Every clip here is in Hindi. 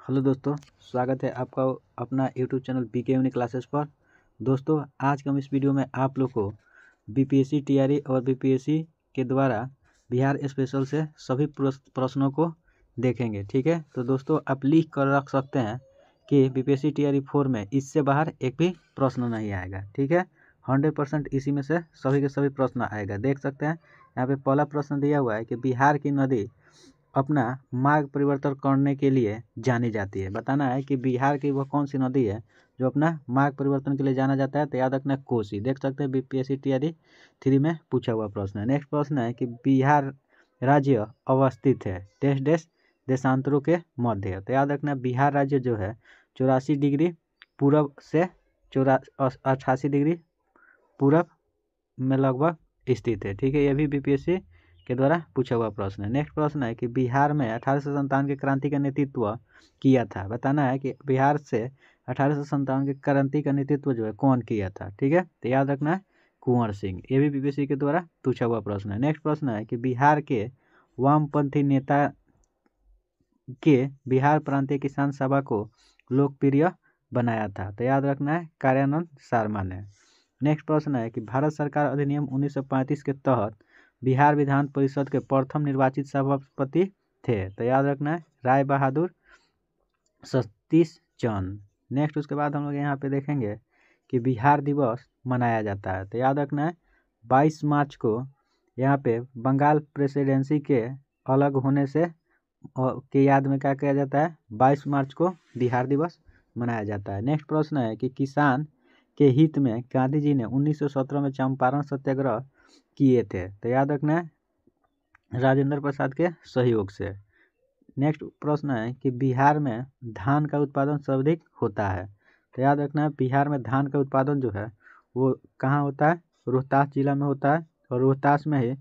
हेलो दोस्तों, स्वागत है आपका अपना YouTube channel BK Unique Classes पर। दोस्तों, आज के हम इस वीडियो में आप लोग को बीपीएससी टीआरई और बीपीएससी के द्वारा बिहार स्पेशल से सभी प्रश्नों को देखेंगे। ठीक है, तो दोस्तों आप लिख कर रख सकते हैं कि बीपीएससी टीआरई 4 में इससे बाहर एक भी प्रश्न नहीं आएगा। ठीक है, 100% इसी में से सभी के सभी प्रश्न आएगा। देख सकते हैं यहाँ पे पहला प्रश्न दिया हुआ है कि बिहार की नदी अपना मार्ग परिवर्तन करने के लिए जानी जाती है। बताना है कि बिहार की वह कौन सी नदी है जो अपना मार्ग परिवर्तन के लिए जाना जाता है। तो याद रखना कोसी। देख सकते हैं बीपीएससी टीआरई 3 में पूछा हुआ प्रश्न है। नेक्स्ट प्रश्न है कि बिहार राज्य अवस्थित है देश देश देशांतरों के मध्य। तो याद रखना बिहार राज्य जो है 84 डिग्री पूर्व से 88 डिग्री पूर्व में लगभग स्थित है। ठीक है, यह भी बीपीएससी के द्वारा पूछा हुआ प्रश्न है। नेक्स्ट प्रश्न है कि बिहार में 1857 के क्रांति का नेतृत्व किया था। बताना है कि बिहार से 1857 के क्रांति का नेतृत्व जो है कौन किया था। ठीक है, तो याद रखना है कुंवर सिंह। ये भी बीपीएससी के द्वारा पूछा हुआ प्रश्न है। नेक्स्ट प्रश्न है कि बिहार के वामपंथी नेता के बिहार प्रांतीय किसान सभा को लोकप्रिय बनाया था। तो याद रखना है कार्यानंद शर्मा ने। नेक्स्ट प्रश्न है कि भारत सरकार अधिनियम 1935 के तहत बिहार विधान परिषद के प्रथम निर्वाचित सभापति थे। तो याद रखना है राय बहादुर सतीश चंद। नेक्स्ट उसके बाद हम लोग यहाँ पे देखेंगे कि बिहार दिवस मनाया जाता है। तो याद रखना है 22 मार्च को यहाँ पे बंगाल प्रेसिडेंसी के अलग होने से के याद में क्या किया जाता है, 22 मार्च को बिहार दिवस मनाया जाता है। नेक्स्ट प्रश्न है कि किसान के हित में गांधी जी ने 1917 में चंपारण सत्याग्रह किए थे। तो याद रखना है राजेंद्र प्रसाद के सहयोग से। नेक्स्ट प्रश्न है कि बिहार में धान का उत्पादन सर्वाधिक होता है। तो याद रखना है बिहार में धान का उत्पादन जो है वो कहाँ होता है, रोहतास जिला में होता है। और रोहतास में ही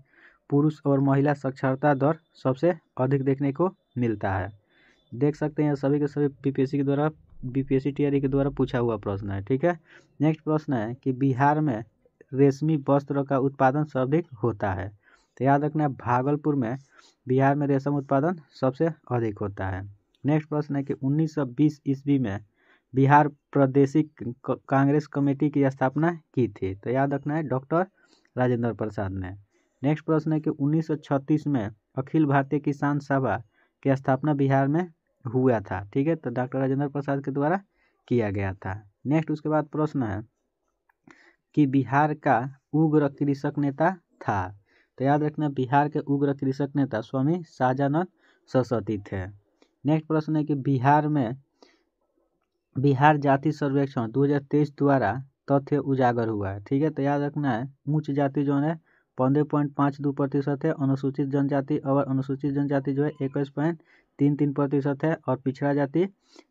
पुरुष और महिला साक्षरता दर सबसे अधिक देखने को मिलता है। देख सकते हैं सभी के सभी बीपीएससी टीआरई के द्वारा पूछा हुआ प्रश्न है। ठीक है, नेक्स्ट प्रश्न है कि बिहार में रेशमी वस्त्र का उत्पादन सर्वाधिक होता है। तो याद रखना है भागलपुर में बिहार में रेशम उत्पादन सबसे अधिक होता है। नेक्स्ट प्रश्न है कि 1920 ईस्वी में बिहार प्रादेशिक कांग्रेस कमेटी की स्थापना की थी। तो याद रखना है डॉक्टर राजेंद्र प्रसाद ने। नेक्स्ट प्रश्न है कि 1936 में अखिल भारतीय किसान सभा की स्थापना बिहार में हुआ था। ठीक है, तो डॉक्टर राजेंद्र प्रसाद के द्वारा किया गया था। नेक्स्ट उसके बाद प्रश्न है कि बिहार का उग्र कृषक नेता था। तो याद रखना बिहार के उग्र कृषक नेता स्वामी शाहजानंद सरस्वती थे। नेक्स्ट प्रश्न है कि बिहार जाति सर्वेक्षण 2023 द्वारा तथ्य उजागर हुआ है। ठीक है, तो याद रखना है उच्च जाति जो है 15.52% है, अनुसूचित जनजाति और अनुसूचित जनजाति जो है 21.33% है, और पिछड़ा जाति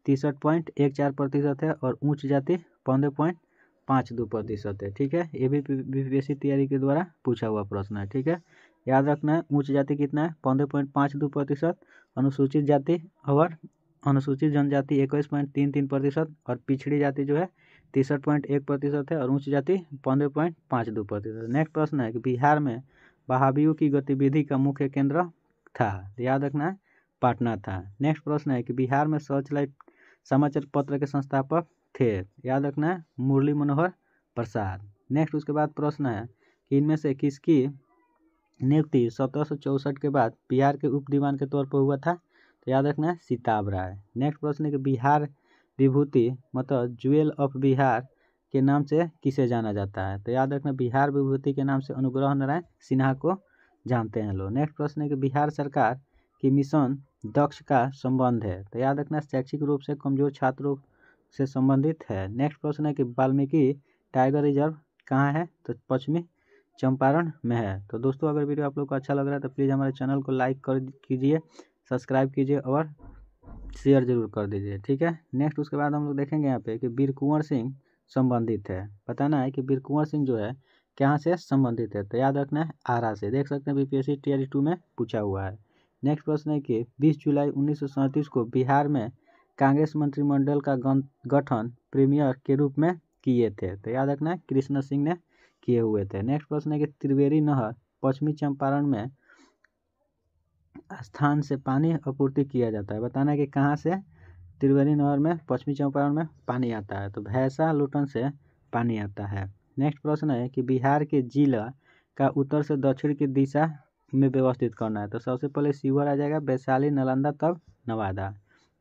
63.14% है, और उच्च जाति 15.52% है। ठीक है, ये भी बीपीएससी तैयारी के द्वारा पूछा हुआ प्रश्न है। ठीक है, याद रखना है उच्च जाति कितना है 15.52%, अनुसूचित जाति और अनुसूचित जनजाति 21.33% और पिछड़ी जाति जो है 63.1% है, और उच्च जाति 15.52%। नेक्स्ट प्रश्न है कि बिहार में बहाबियों की गतिविधि का मुख्य केंद्र था। याद रखना है पटना था। नेक्स्ट प्रश्न है कि बिहार में सर्चलाइट समाचार पत्र के संस्थापक थे। याद रखना है मुरली मनोहर प्रसाद। नेक्स्ट उसके बाद प्रश्न है कि इनमें से किसकी नियुक्ति 1764 के बाद बिहार के उप दीवान के तौर पर हुआ था। तो याद रखना है सीताब राय। नेक्स्ट प्रश्न है कि बिहार विभूति मतलब ज्वेल ऑफ बिहार के नाम से किसे जाना जाता है। तो याद रखना बिहार विभूति के नाम से अनुग्रह नारायण सिन्हा को जानते हैं लोग। नेक्स्ट प्रश्न है कि बिहार सरकार की मिशन दक्ष का संबंध है। तो याद रखना शैक्षिक रूप से कमजोर छात्रों से संबंधित है। नेक्स्ट प्रश्न है कि वाल्मीकि टाइगर रिजर्व कहाँ है। तो पश्चिमी चंपारण में है। तो दोस्तों अगर वीडियो आप लोग को अच्छा लग रहा है तो प्लीज़ हमारे चैनल को लाइक कर कीजिए, सब्सक्राइब कीजिए और शेयर जरूर कर दीजिए। ठीक है, नेक्स्ट उसके बाद हम लोग देखेंगे यहाँ पे कि वीर कुंवर सिंह संबंधित है। बताना है कि वीर कुंवर सिंह जो है कहाँ से संबंधित है। तो याद रखना है आरा से। देख सकते हैं बीपीएससी टीआरई 2 में पूछा हुआ है। नेक्स्ट प्रश्न है कि 20 जुलाई 1937 को बिहार में कांग्रेस मंत्रिमंडल का गठन प्रीमियर के रूप में किए थे। तो याद रखना है कृष्ण सिंह ने किए हुए थे। नेक्स्ट प्रश्न है कि त्रिवेणी नहर पश्चिमी चंपारण में स्थान से पानी आपूर्ति किया जाता है। बताना है कि कहाँ से त्रिवेणी नहर में पश्चिमी चंपारण में पानी आता है, तो भैंसा लुटन से पानी आता है। नेक्स्ट प्रश्न है कि बिहार के जिला का उत्तर से दक्षिण की दिशा में व्यवस्थित करना है, तो सबसे पहले शिवहर आ जाएगा, वैशाली, नालंदा, तब नवादा।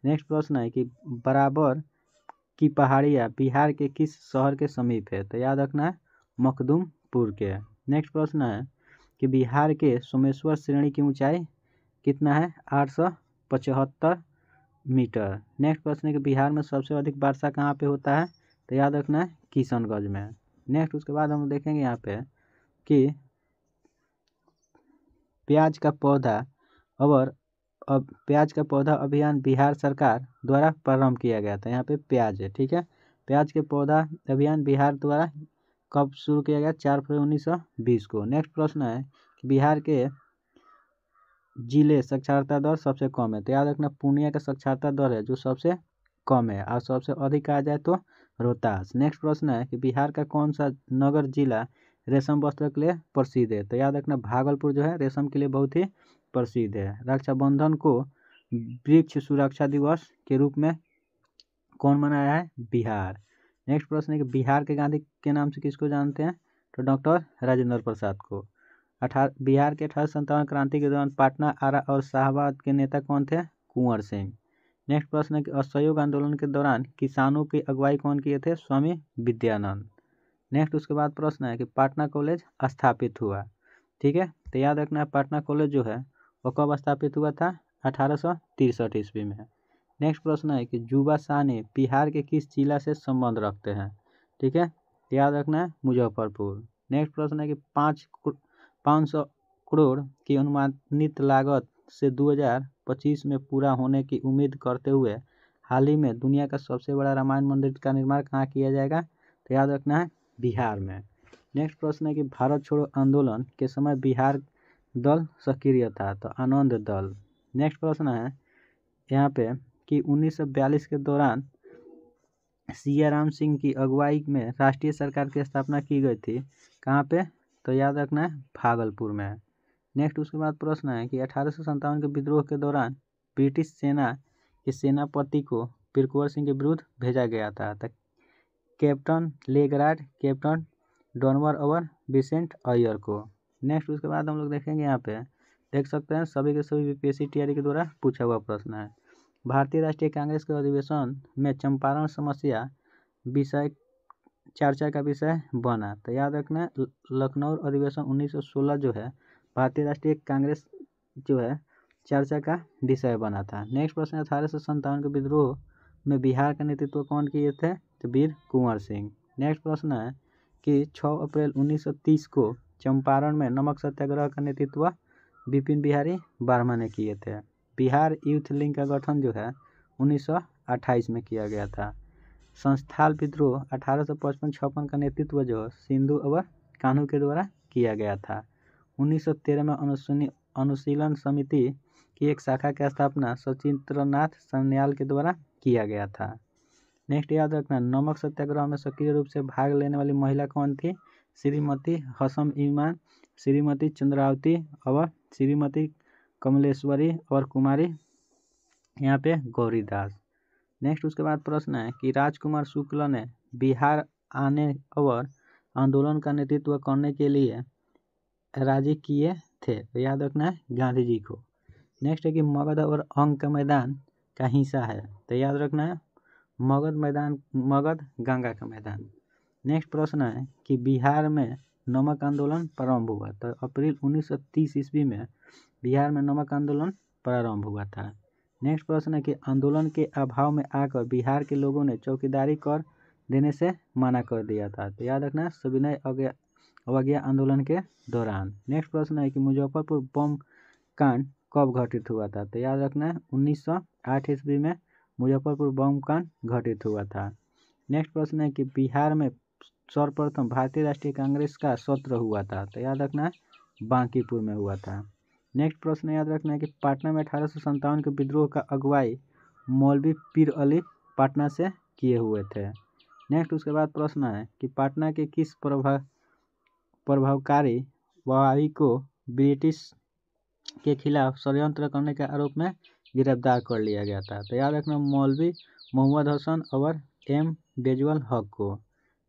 नेक्स्ट प्रश्न है कि बराबर की पहाड़ियाँ बिहार के किस शहर के समीप है, तो याद रखना है मखदुमपुर के। नेक्स्ट प्रश्न है कि बिहार के सोमेश्वर श्रेणी की ऊंचाई कितना है, 875 मीटर। नेक्स्ट प्रश्न है कि बिहार में सबसे अधिक वर्षा कहाँ पे होता है, तो याद रखना है किशनगंज में। नेक्स्ट उसके बाद हम देखेंगे यहाँ पे कि प्याज का पौधा अभियान बिहार सरकार द्वारा प्रारंभ किया गया था। यहाँ पे प्याज है, ठीक है। प्याज के पौधा अभियान बिहार द्वारा कब शुरू किया गया, 4 फरवरी 1920 को। नेक्स्ट प्रश्न है कि बिहार के जिले साक्षरता दर सबसे कम है, तो याद रखना पूर्णिया का साक्षरता दर है जो सबसे कम है, और सबसे अधिक आ जाए तो रोहतास। नेक्स्ट प्रश्न है कि बिहार का कौन सा नगर जिला रेशम वस्त्र के लिए प्रसिद्ध है, तो याद रखना भागलपुर जो है रेशम के लिए बहुत ही प्रसिद्ध है। रक्षाबंधन को वृक्ष सुरक्षा दिवस के रूप में कौन मनाया है, बिहार। नेक्स्ट प्रश्न है कि बिहार के गांधी के नाम से किसको जानते हैं, तो डॉक्टर राजेंद्र प्रसाद को। बिहार के 1857 क्रांति के दौरान पटना, आरा और शाहबाद के नेता कौन थे, कुंवर सिंह। नेक्स्ट प्रश्न है कि असहयोग आंदोलन के दौरान किसानों की अगुवाई कौन किए थे, स्वामी विद्यानंद। नेक्स्ट उसके बाद प्रश्न है कि पटना कॉलेज स्थापित हुआ, ठीक है, तो याद रखना है पटना कॉलेज जो है वो कब स्थापित हुआ था, 1863 ईस्वी में। नेक्स्ट प्रश्न है कि जुबा साहनी बिहार के किस जिला से संबंध रखते हैं, ठीक है, याद रखना है मुजफ्फरपुर। नेक्स्ट प्रश्न है कि 500 करोड़ की अनुमानित लागत से 2025 में पूरा होने की उम्मीद करते हुए हाल ही में दुनिया का सबसे बड़ा रामायण मंदिर का निर्माण कहाँ किया जाएगा, तो याद रखना है बिहार में। नेक्स्ट प्रश्न है कि भारत छोड़ो आंदोलन के समय बिहार दल सक्रिय था, तो आनंद दल। नेक्स्ट प्रश्न है यहाँ पे कि 1942 के दौरान सिया राम सिंह की अगुवाई में राष्ट्रीय सरकार की स्थापना की गई थी, कहाँ पे, तो याद रखना है भागलपुर में। नेक्स्ट उसके बाद प्रश्न है कि 1857 के विद्रोह के दौरान ब्रिटिश सेना के सेनापति को पीर कुंवर सिंह के विरुद्ध भेजा गया था, कैप्टन लेग्रार्ड, कैप्टन डॉनवर और विसेंट अय्यर को। नेक्स्ट उसके बाद हम लोग देखेंगे यहाँ पे देख सकते हैं सभी के सभी बीपीएससी टीआरई के द्वारा पूछा हुआ प्रश्न है। भारतीय राष्ट्रीय कांग्रेस के अधिवेशन में चंपारण समस्या विषय चर्चा का विषय बना, तो याद रखना लखनऊ अधिवेशन 1916 जो है भारतीय राष्ट्रीय कांग्रेस जो है चर्चा का विषय बना था। नेक्स्ट प्रश्न 1857 के विद्रोह में बिहार का नेतृत्व कौन किए थे, तो वीर कुंवर सिंह। नेक्स्ट प्रश्न है कि 6 अप्रैल 1930 को चंपारण में नमक सत्याग्रह का नेतृत्व विपिन बिहारी वर्मा ने किए थे। बिहार यूथ लीग का गठन जो है 1928 में किया गया था। संस्थाल विद्रोह 1855-56 का नेतृत्व जो सिंधु और कान्हू के द्वारा किया गया था। 1913 में अनुशीलन समिति की एक शाखा की स्थापना सचिंद्रनाथ सान्याल के द्वारा किया गया था। नेक्स्ट याद रखना नमक सत्याग्रह में सक्रिय रूप से भाग लेने वाली महिला कौन थी, श्रीमती हसम ईमान, श्रीमती चंद्रावती और श्रीमती कमलेश्वरी और कुमारी यहाँ पे गौरीदास। नेक्स्ट उसके बाद प्रश्न है कि राजकुमार शुक्ल ने बिहार आने और आंदोलन का नेतृत्व करने के लिए राजी किए थे, तो याद रखना है गांधी जी को। नेक्स्ट है कि मगध और अंग का मैदान का हिस्सा है, तो याद रखना है मगध गंगा का मैदान। नेक्स्ट प्रश्न है कि बिहार में नमक आंदोलन प्रारंभ हुआ, तो अप्रैल 1930 ईस्वी में बिहार में नमक आंदोलन प्रारंभ हुआ था। नेक्स्ट प्रश्न है कि आंदोलन के अभाव में आकर बिहार के लोगों ने चौकीदारी कर देने से मना कर दिया था, तो याद रखना सविनय अवज्ञा आंदोलन के दौरान। नेक्स्ट प्रश्न है कि मुजफ्फरपुर बम कांड कब घटित हुआ था, तो याद रखना 1908 ईस्वी में मुजफ्फरपुर बम कांड घटित हुआ था। नेक्स्ट प्रश्न है कि बिहार में सर्वप्रथम भारतीय राष्ट्रीय कांग्रेस का सत्र हुआ था, तो याद रखना बांकीपुर में हुआ था। नेक्स्ट प्रश्न याद रखना है कि पटना में 1857 के विद्रोह का अगुवाई मौलवी पीर अली पटना से किए हुए थे। नेक्स्ट उसके बाद प्रश्न है कि पटना के किस प्रभावकारी बवाली को ब्रिटिश के खिलाफ षड्यंत्र करने के आरोप में गिरफ्तार कर लिया गया था? तो याद रखना मौलवी मोहम्मद हसन और एम बेजवल हक को।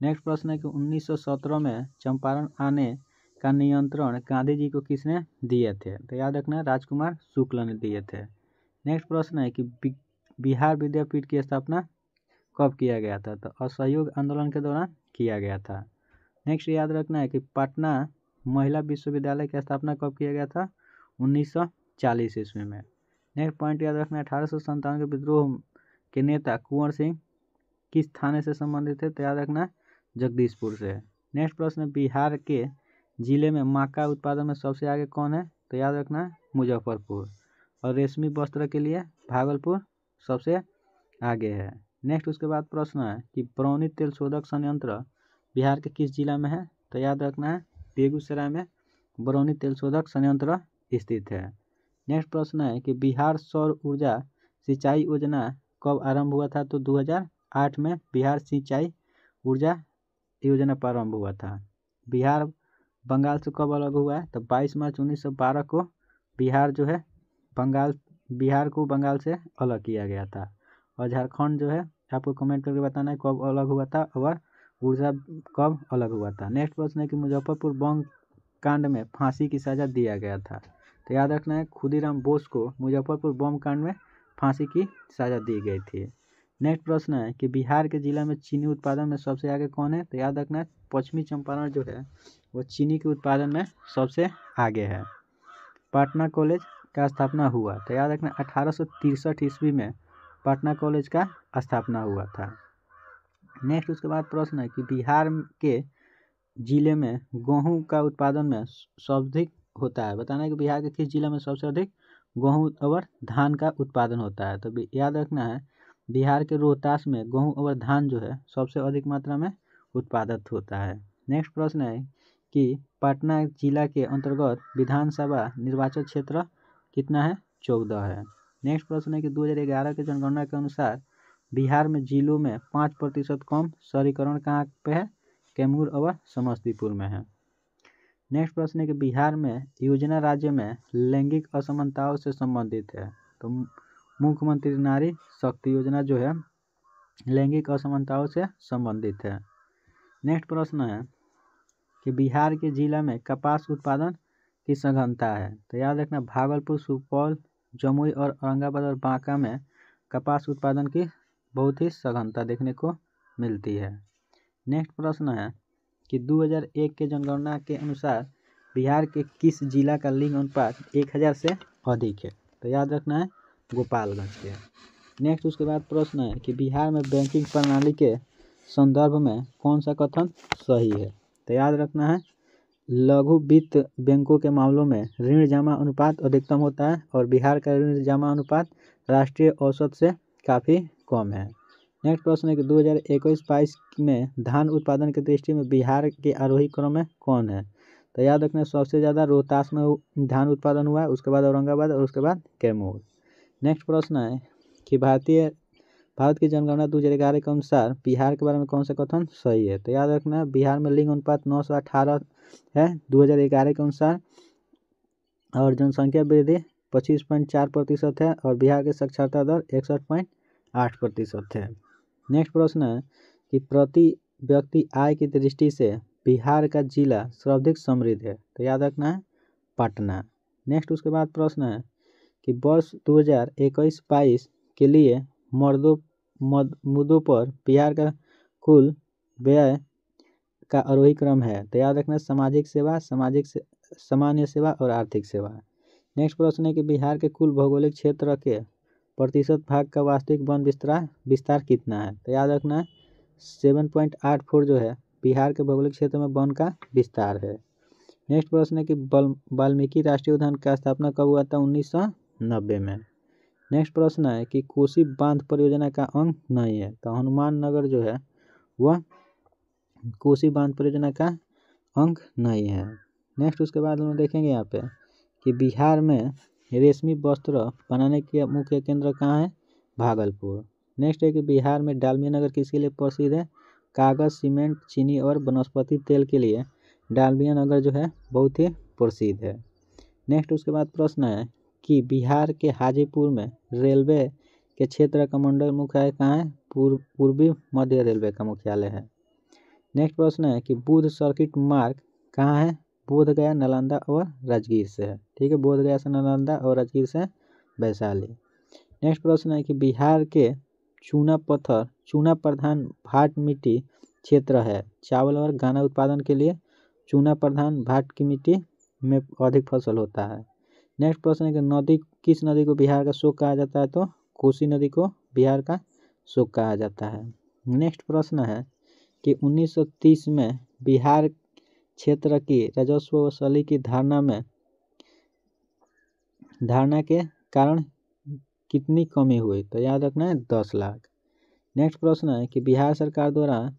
नेक्स्ट प्रश्न है कि 1917 में चंपारण आने का नियंत्रण गांधी जी को किसने दिए थे? तो याद रखना राजकुमार शुक्ल ने दिए थे। नेक्स्ट प्रश्न है कि बिहार विद्यापीठ की स्थापना कब किया गया था? तो असहयोग आंदोलन के दौरान किया गया था। नेक्स्ट याद रखना है कि पटना महिला विश्वविद्यालय की स्थापना कब किया गया था? 1940 ईस्वी में। नेक्स्ट पॉइंट याद रखना है 1857 के विद्रोह के नेता कुंवर सिंह किस थाने से संबंधित थे? तो याद रखना जगदीशपुर से। नेक्स्ट प्रश्न बिहार के जिले में माका उत्पादन में सबसे आगे कौन है? तो याद रखना मुजफ्फरपुर। और रेशमी वस्त्र के लिए भागलपुर सबसे आगे है। नेक्स्ट उसके बाद प्रश्न है कि बरौनी तेल शोधक संयंत्र बिहार के किस जिला में है? तो याद रखना है बेगूसराय में बरौनी तेल शोधक संयंत्र स्थित है। नेक्स्ट प्रश्न है कि बिहार सौर ऊर्जा सिंचाई योजना कब आरंभ हुआ था? तो 2008 में बिहार सिंचाई ऊर्जा योजना प्रारंभ हुआ था। बिहार बंगाल से कब अलग हुआ है? तो 22 मार्च 1912 को बिहार जो है बिहार को बंगाल से अलग किया गया था। और झारखंड जो है आपको कमेंट करके बताना है कब अलग हुआ था और ऊर्जा कब अलग हुआ था। नेक्स्ट प्रश्न है कि मुजफ्फरपुर बम कांड में फांसी की सजा दिया गया था? तो याद रखना है खुदीराम बोस को मुजफ्फरपुर बम कांड में फांसी की सजा दी गई थी। नेक्स्ट प्रश्न है कि बिहार के जिला में चीनी उत्पादन में सबसे आगे कौन है? तो याद रखना है पश्चिमी चंपारण जो है वो चीनी के उत्पादन में सबसे आगे है। पटना कॉलेज का स्थापना हुआ? तो याद रखना 1863 ईस्वी में पटना कॉलेज का स्थापना हुआ था। नेक्स्ट उसके बाद प्रश्न है कि बिहार के जिले में गेहूं का उत्पादन में सर्वाधिक होता है? बताना है कि बिहार के किस जिले में सबसे अधिक गेहूं और धान का उत्पादन होता है? तो याद रखना है बिहार के रोहतास में गेहूं और धान जो है सबसे अधिक मात्रा में उत्पादित होता है। नेक्स्ट प्रश्न है कि पटना जिला के अंतर्गत विधानसभा निर्वाचन क्षेत्र कितना है? 14 है। नेक्स्ट प्रश्न है कि 2011 के जनगणना के अनुसार बिहार में जिलों में 5% कम शहरीकरण कहाँ पे है? कैमूर और समस्तीपुर में है। नेक्स्ट प्रश्न है कि बिहार में योजना राज्य में लैंगिक असमानताओं से संबंधित है? तो मुख्यमंत्री नारी शक्ति योजना जो है लैंगिक असमानताओं से संबंधित है। नेक्स्ट प्रश्न है कि बिहार के जिला में कपास उत्पादन की सघनता है? तो याद रखना भागलपुर, सुपौल, जमुई और औरंगाबाद और बांका में कपास उत्पादन की बहुत ही सघनता देखने को मिलती है। नेक्स्ट प्रश्न है कि 2001 के जनगणना के अनुसार बिहार के किस जिला का लिंग अनुपात 1000 से अधिक है? तो याद रखना है गोपालगंज के। नेक्स्ट उसके बाद प्रश्न है कि बिहार में बैंकिंग प्रणाली के संदर्भ में कौन सा कथन सही है? तो याद रखना है लघु वित्त बैंकों के मामलों में ऋण जमा अनुपात अधिकतम होता है और बिहार का ऋण जमा अनुपात राष्ट्रीय औसत से काफ़ी कम है। नेक्स्ट प्रश्न है कि 2021-22 में धान उत्पादन की दृष्टि में बिहार के आरोही क्रम में कौन है? तो याद रखना सबसे ज़्यादा रोहतास में धान उत्पादन हुआ है, उसके बाद औरंगाबाद और उसके बाद कैमूर। नेक्स्ट प्रश्न है कि भारत की जनगणना 2011 के अनुसार बिहार के बारे में कौन सा कथन सही है? तो याद रखना बिहार में लिंग अनुपात 918 है 2011 के अनुसार और जनसंख्या वृद्धि 25.4% है और बिहार की साक्षरता दर 61.8% है। नेक्स्ट प्रश्न है कि प्रति व्यक्ति आय की दृष्टि से बिहार का जिला सर्वाधिक समृद्ध है? तो याद रखना है पटना। नेक्स्ट उसके बाद प्रश्न है कि वर्ष 2021-22 के लिए मुद्दों पर बिहार का कुल व्यय का आरोही क्रम है? तो याद रखना सामाजिक सेवा, सामान्य सेवा और आर्थिक सेवा। नेक्स्ट प्रश्न है कि बिहार के कुल भौगोलिक क्षेत्र के प्रतिशत भाग का वास्तविक वन विस्तार कितना है? तो याद रखना 7.84 जो है बिहार के भौगोलिक क्षेत्र में वन का विस्तार है। नेक्स्ट प्रश्न है कि वाल्मीकि राष्ट्रीय उद्यान का स्थापना कब हुआ था? 1990 में। नेक्स्ट प्रश्न है कि कोसी बांध परियोजना का अंग नहीं है? तो हनुमान नगर जो है वह कोसी बांध परियोजना का अंग नहीं है। नेक्स्ट उसके बाद हम देखेंगे यहाँ पे कि बिहार में रेशमी वस्त्र बनाने के मुख्य केंद्र कहाँ है? भागलपुर। नेक्स्ट है कि बिहार में डालमिया नगर किसके लिए प्रसिद्ध है? कागज़, सीमेंट, चीनी और वनस्पति तेल के लिए डालमिया नगर जो है बहुत ही प्रसिद्ध है। नेक्स्ट उसके बाद प्रश्न है कि बिहार के हाजीपुर में रेलवे के क्षेत्र का मंडल मुख्यालय कहाँ है? पूर्वी मध्य रेलवे का मुख्यालय है। नेक्स्ट प्रश्न है कि बुध सर्किट मार्ग कहाँ है? बोधगया, नालंदा और राजगीर से है। ठीक है, बोधगया से नालंदा और राजगीर से वैशाली। नेक्स्ट प्रश्न है कि बिहार के चूना प्रधान भाट मिट्टी क्षेत्र है। चावल और गन्ना उत्पादन के लिए चूना प्रधान भाट की मिट्टी में अधिक फसल होता है। नेक्स्ट प्रश्न है कि किस नदी को बिहार का शोक कहा जाता है? तो कोसी नदी को बिहार का शोक कहा जाता है। नेक्स्ट प्रश्न है कि 1930 में बिहार क्षेत्र की राजस्व वसूली की धारणा के कारण कितनी कमी हुई? तो याद रखना है 10 लाख। नेक्स्ट प्रश्न है कि बिहार सरकार द्वारा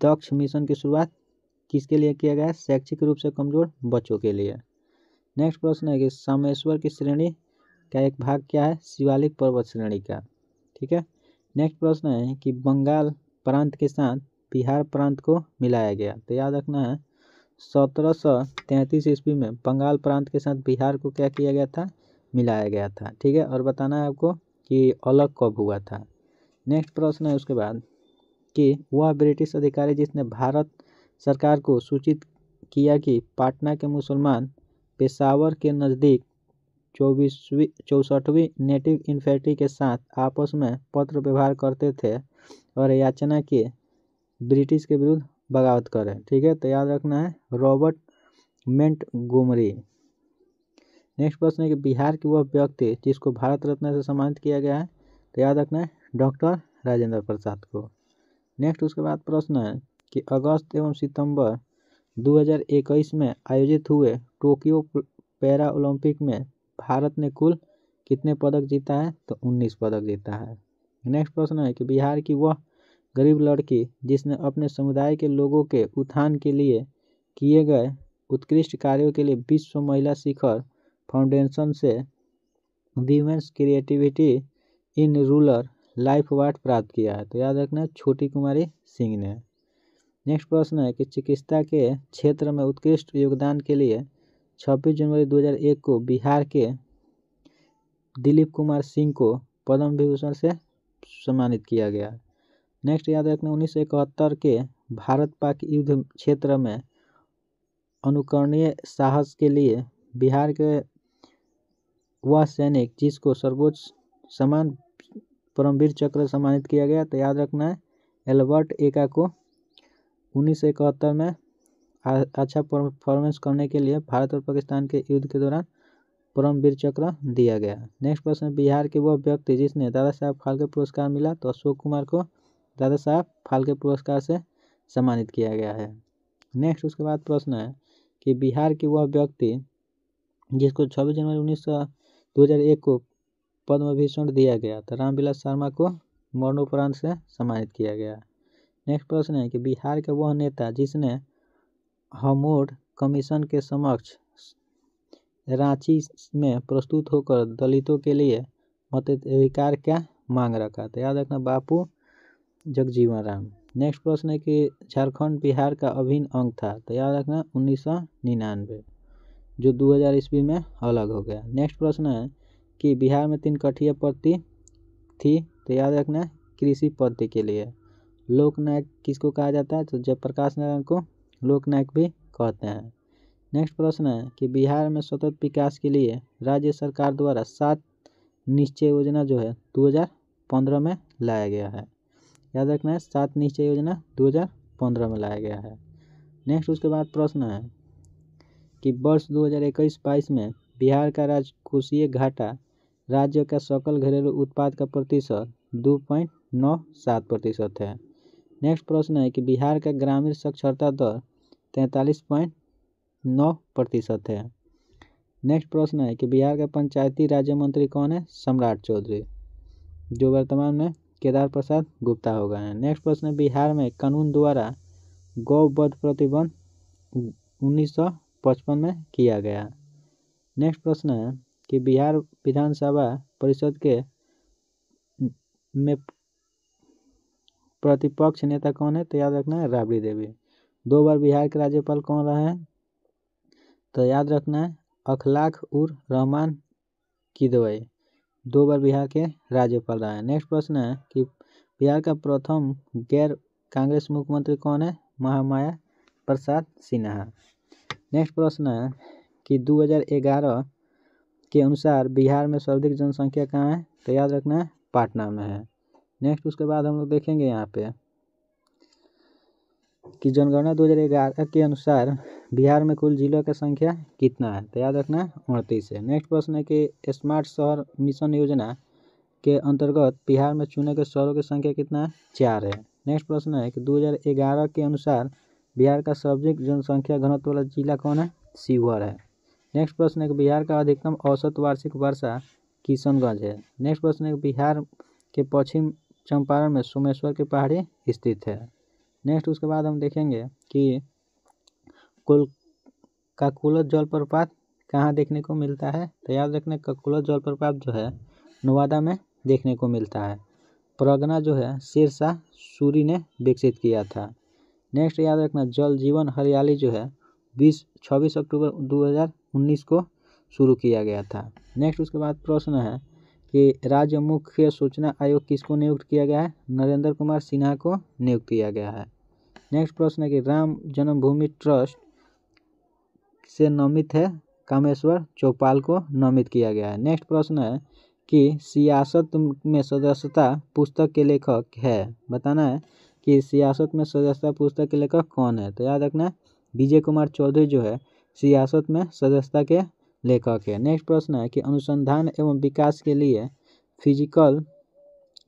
दक्ष मिशन की शुरुआत किसके लिए किया गया? शैक्षिक रूप से कमजोर बच्चों के लिए। नेक्स्ट प्रश्न है कि सामेश्वर की श्रेणी का एक भाग क्या है? शिवालिक पर्वत श्रेणी का। ठीक है। नेक्स्ट प्रश्न है कि बंगाल प्रांत के साथ बिहार प्रांत को मिलाया गया। तो याद रखना है 1733 ईस्वी में बंगाल प्रांत के साथ बिहार को क्या किया गया था? मिलाया गया था। ठीक है, और बताना है आपको कि अलग कब हुआ था। नेक्स्ट प्रश्न है उसके बाद कि वह ब्रिटिश अधिकारी जिसने भारत सरकार को सूचित किया कि पटना के मुसलमान पेशावर के नज़दीक 64वीं नेटिव इन्फेंट्री के साथ आपस में पत्र व्यवहार करते थे और याचना किए ब्रिटिश के विरुद्ध बगावत करें। ठीक है, तो याद रखना है रॉबर्ट मोंटगोमरी। नेक्स्ट प्रश्न है कि बिहार के वह व्यक्ति जिसको भारत रत्न से सम्मानित किया गया है? तो याद रखना है डॉक्टर राजेंद्र प्रसाद को। नेक्स्ट उसके बाद प्रश्न है कि अगस्त एवं सितंबर 2021 में आयोजित हुए टोक्यो पैरा ओलंपिक में भारत ने कुल कितने पदक जीता है? तो 19 पदक जीता है। नेक्स्ट प्रश्न है कि बिहार की वह गरीब लड़की जिसने अपने समुदाय के लोगों के उत्थान के लिए किए गए उत्कृष्ट कार्यों के लिए विश्व महिला शिखर फाउंडेशन से women's creativity in rural life award प्राप्त किया है? तो याद रखना छोटी कुमारी सिंह ने। नेक्स्ट प्रश्न है कि चिकित्सा के क्षेत्र में उत्कृष्ट योगदान के लिए 26 जनवरी 2001 को बिहार के दिलीप कुमार सिंह को पद्म विभूषण से सम्मानित किया गया। नेक्स्ट याद रखना 1971 के भारत पाक युद्ध क्षेत्र में अनुकरणीय साहस के लिए बिहार के वह सैनिक जिसको सर्वोच्च सम्मान परमवीर चक्र सम्मानित किया गया। तो याद रखना है एल्बर्ट एक्का को 1971 में अच्छा परफॉर्मेंस करने के लिए भारत और पाकिस्तान के युद्ध के दौरान परमवीर चक्र दिया गया। नेक्स्ट प्रश्न बिहार के वह व्यक्ति जिसने दादा साहब फाल्के पुरस्कार मिला? तो अशोक कुमार को दादा साहब फाल्के पुरस्कार से सम्मानित किया गया है। नेक्स्ट उसके बाद प्रश्न है कि बिहार के वह व्यक्ति जिसको 26 जनवरी 2001 को पद्म विभूषण दिया गया। तो रामविलास शर्मा को मरणोपरांत से सम्मानित किया गया। नेक्स्ट प्रश्न है कि बिहार का वह नेता जिसने हमोड कमीशन के समक्ष रांची में प्रस्तुत होकर दलितों के लिए मताधिकार का मांग रखा? तो याद रखना बापू जगजीवन राम। नेक्स्ट प्रश्न है कि झारखंड बिहार का अभिन्न अंग था? तो याद रखना 1999 जो 2000 ईस्वी में अलग हो गया। नेक्स्ट प्रश्न है कि बिहार में 3 कठिया पद्धति थी? तो याद रखना कृषि पद्धति के लिए। लोकनायक किसको कहा जाता है? तो जयप्रकाश नारायण को लोकनायक भी कहते हैं। नेक्स्ट प्रश्न है कि बिहार में सतत विकास के लिए राज्य सरकार द्वारा 7 निश्चय योजना जो है 2015 में लाया गया है। याद रखना है 7 निश्चय योजना 2015 में लाया गया है। नेक्स्ट उसके बाद प्रश्न है कि वर्ष 2021-22 में बिहार का राजकोषीय घाटा राज्य का सकल घरेलू उत्पाद का प्रतिशत 2.97% है। नेक्स्ट प्रश्न है कि बिहार का ग्रामीण साक्षरता दर 43.9% है। नेक्स्ट प्रश्न है कि बिहार का पंचायती राज्य मंत्री कौन है? सम्राट चौधरी, जो वर्तमान में केदार प्रसाद गुप्ता हो गए हैं। नेक्स्ट प्रश्न है बिहार में कानून द्वारा गौ वध प्रतिबंध 1955 में किया गया। नेक्स्ट प्रश्न है कि बिहार विधानसभा परिषद के में प्रतिपक्ष नेता कौन है? तो याद रखना है राबड़ी देवी। 2 बार बिहार के राज्यपाल कौन रहे हैं? तो याद रखना है अखलाक उर रहमान किदवई 2 बार बिहार के राज्यपाल रहे हैं। नेक्स्ट प्रश्न है कि बिहार का प्रथम गैर कांग्रेस मुख्यमंत्री कौन है? महामाया प्रसाद सिन्हा। नेक्स्ट प्रश्न है कि 2011 के अनुसार बिहार में सर्वाधिक जनसंख्या कहाँ है? तो याद रखना है पटना में है। नेक्स्ट उसके बाद हम लोग देखेंगे यहाँ पे कि जनगणना 2011 के अनुसार बिहार में कुल जिलों की संख्या कितना है? तो याद रखना 38 है। नेक्स्ट प्रश्न है कि स्मार्ट शहर मिशन योजना के अंतर्गत बिहार में चुने गए शहरों की संख्या कितना है? 4 है। नेक्स्ट प्रश्न है कि 2011 के अनुसार बिहार का सर्वाधिक जनसंख्या घनत्व वाला जिला कौन है? शिवहर है। नेक्स्ट प्रश्न है कि बिहार का अधिकतम औसत वार्षिक वर्षा किशनगंज है। नेक्स्ट प्रश्न है कि बिहार के पश्चिम चंपारण में सोमेश्वर की पहाड़ी स्थित है। नेक्स्ट उसके बाद हम देखेंगे कि ककुलत जलप्रपात कहाँ देखने को मिलता है? तो याद रखना ककुलत जलप्रपात जो है नवादा में देखने को मिलता है। प्रगना जो है शेरशाह सूरी ने विकसित किया था। नेक्स्ट याद रखना जल जीवन हरियाली जो है 26 अक्टूबर 2019 को शुरू किया गया था। नेक्स्ट उसके बाद प्रश्न है कि राज्य मुख्य सूचना आयोग किसको नियुक्त किया गया है? नरेंद्र कुमार सिन्हा को नियुक्त किया गया है। नेक्स्ट प्रश्न है कि राम जन्मभूमि ट्रस्ट से नामित है कामेश्वर चौपाल को नामित किया गया है। नेक्स्ट प्रश्न है कि सियासत में सदस्यता पुस्तक के लेखक है, बताना है कि सियासत में सदस्यता पुस्तक के लेखक कौन है? तो याद रखना विजय कुमार चौधरी जो है सियासत में सदस्यता के लेखक है। नेक्स्ट प्रश्न है कि अनुसंधान एवं विकास के लिए फिजिकल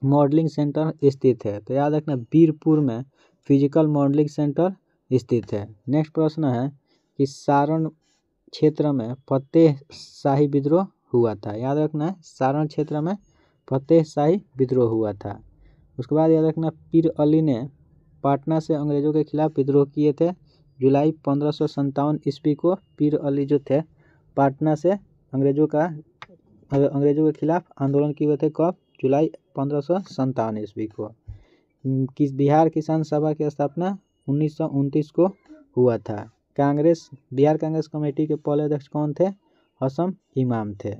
मॉडलिंग सेंटर स्थित है। तो याद रखना बीरपुर में फिजिकल मॉडलिंग सेंटर स्थित है। नेक्स्ट प्रश्न है कि सारण क्षेत्र में फतेह शाही विद्रोह हुआ था। याद रखना है सारण क्षेत्र में फतेह शाही विद्रोह हुआ था। उसके बाद याद रखना पीर अली ने पटना से अंग्रेजों के खिलाफ विद्रोह किए थे। जुलाई 1557 ईस्वी को पीर अली जो थे पटना से अंग्रेजों के खिलाफ आंदोलन किए थे। कब? जुलाई 1557 ईस्वी को। बिहार किसान सभा की स्थापना 1929 को हुआ था। बिहार कांग्रेस कमेटी के पहले अध्यक्ष कौन थे? हसन इमाम थे।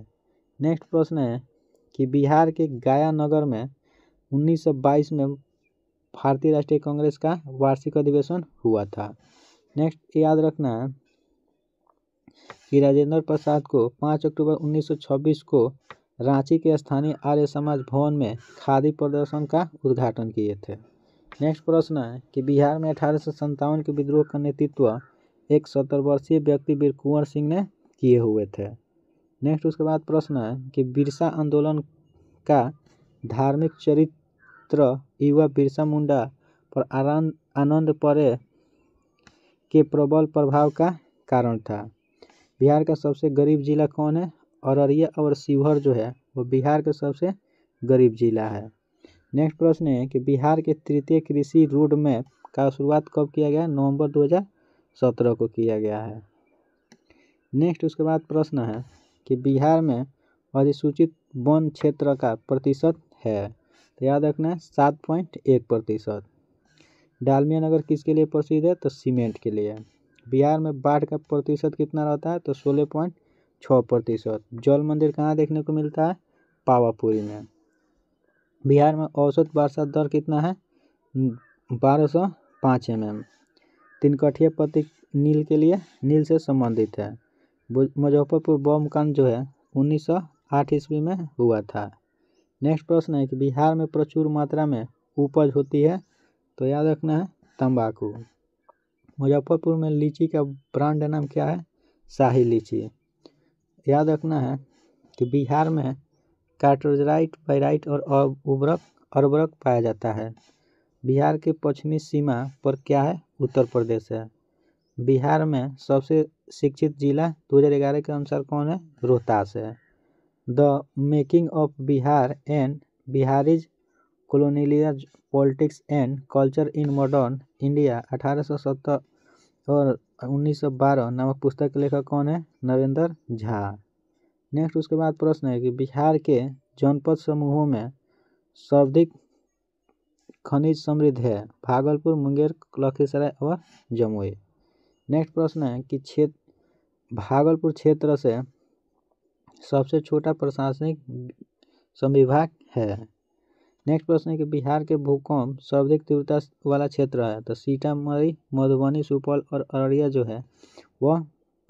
नेक्स्ट प्रश्न है कि बिहार के गया नगर में 1922 में भारतीय राष्ट्रीय कांग्रेस का वार्षिक अधिवेशन हुआ था। नेक्स्ट याद रखना कि राजेंद्र प्रसाद को 5 अक्टूबर 1926 को रांची के स्थानीय आर्य समाज भवन में खादी प्रदर्शन का उद्घाटन किए थे। नेक्स्ट प्रश्न है कि बिहार में 1857 के विद्रोह का नेतृत्व एक 70 वर्षीय व्यक्ति वीर कुंवर सिंह ने किए हुए थे। नेक्स्ट उसके बाद प्रश्न है कि बिरसा आंदोलन का धार्मिक चरित्र युवा बिरसा मुंडा पर आनंद परे के प्रबल प्रभाव का कारण था। बिहार का सबसे गरीब जिला कौन है? अररिया और शिवहर जो है वो बिहार का सबसे गरीब जिला है। नेक्स्ट प्रश्न है कि बिहार के तृतीय कृषि रोड मैप का शुरुआत कब किया गया? नवंबर 2017 को किया गया है। नेक्स्ट उसके बाद प्रश्न है कि बिहार में अधिसूचित वन क्षेत्र का प्रतिशत है। तो याद रखना है 7.1%। डालमिया नगर किसके लिए प्रसिद्ध है? तो सीमेंट के लिए। बिहार में बाढ़ का प्रतिशत कितना रहता है? तो 16.6%। जल मंदिर कहाँ देखने को मिलता है? पावापुरी में। बिहार में औसत वर्षा दर कितना है? 1205 mm। तिनकठिया प्रतीक नील से संबंधित है। मुजफ्फरपुर बम कांड जो है 1908 ईस्वी में हुआ था। नेक्स्ट प्रश्न है कि बिहार में प्रचुर मात्रा में उपज होती है। तो याद रखना है तंबाकू। मुजफ्फरपुर में लीची का ब्रांड नाम क्या है? शाही लीची। याद रखना है कि बिहार में कार्टोजराइट पाइराइट और उर्वरक पाया जाता है। बिहार के पश्चिमी सीमा पर क्या है? उत्तर प्रदेश है। बिहार में सबसे शिक्षित जिला 2011 के अनुसार कौन है? रोहतास है। The making of Bihar and Bihari's colonial politics and culture in modern India 1870 और 1912 नामक पुस्तक के लेखक कौन है? नरेंद्र झा। नेक्स्ट उसके बाद प्रश्न है कि बिहार के जनपद समूहों में सर्वाधिक खनिज समृद्ध है। भागलपुर, मुंगेर, लखीसराय और जमुई। नेक्स्ट प्रश्न है कि भागलपुर क्षेत्र से सबसे छोटा प्रशासनिक संविभाग है। नेक्स्ट प्रश्न है कि बिहार के भूकंप सर्वाधिक तीव्रता वाला क्षेत्र है। तो सीतामढ़ी, मधुबनी, सुपौल और अररिया जो है वह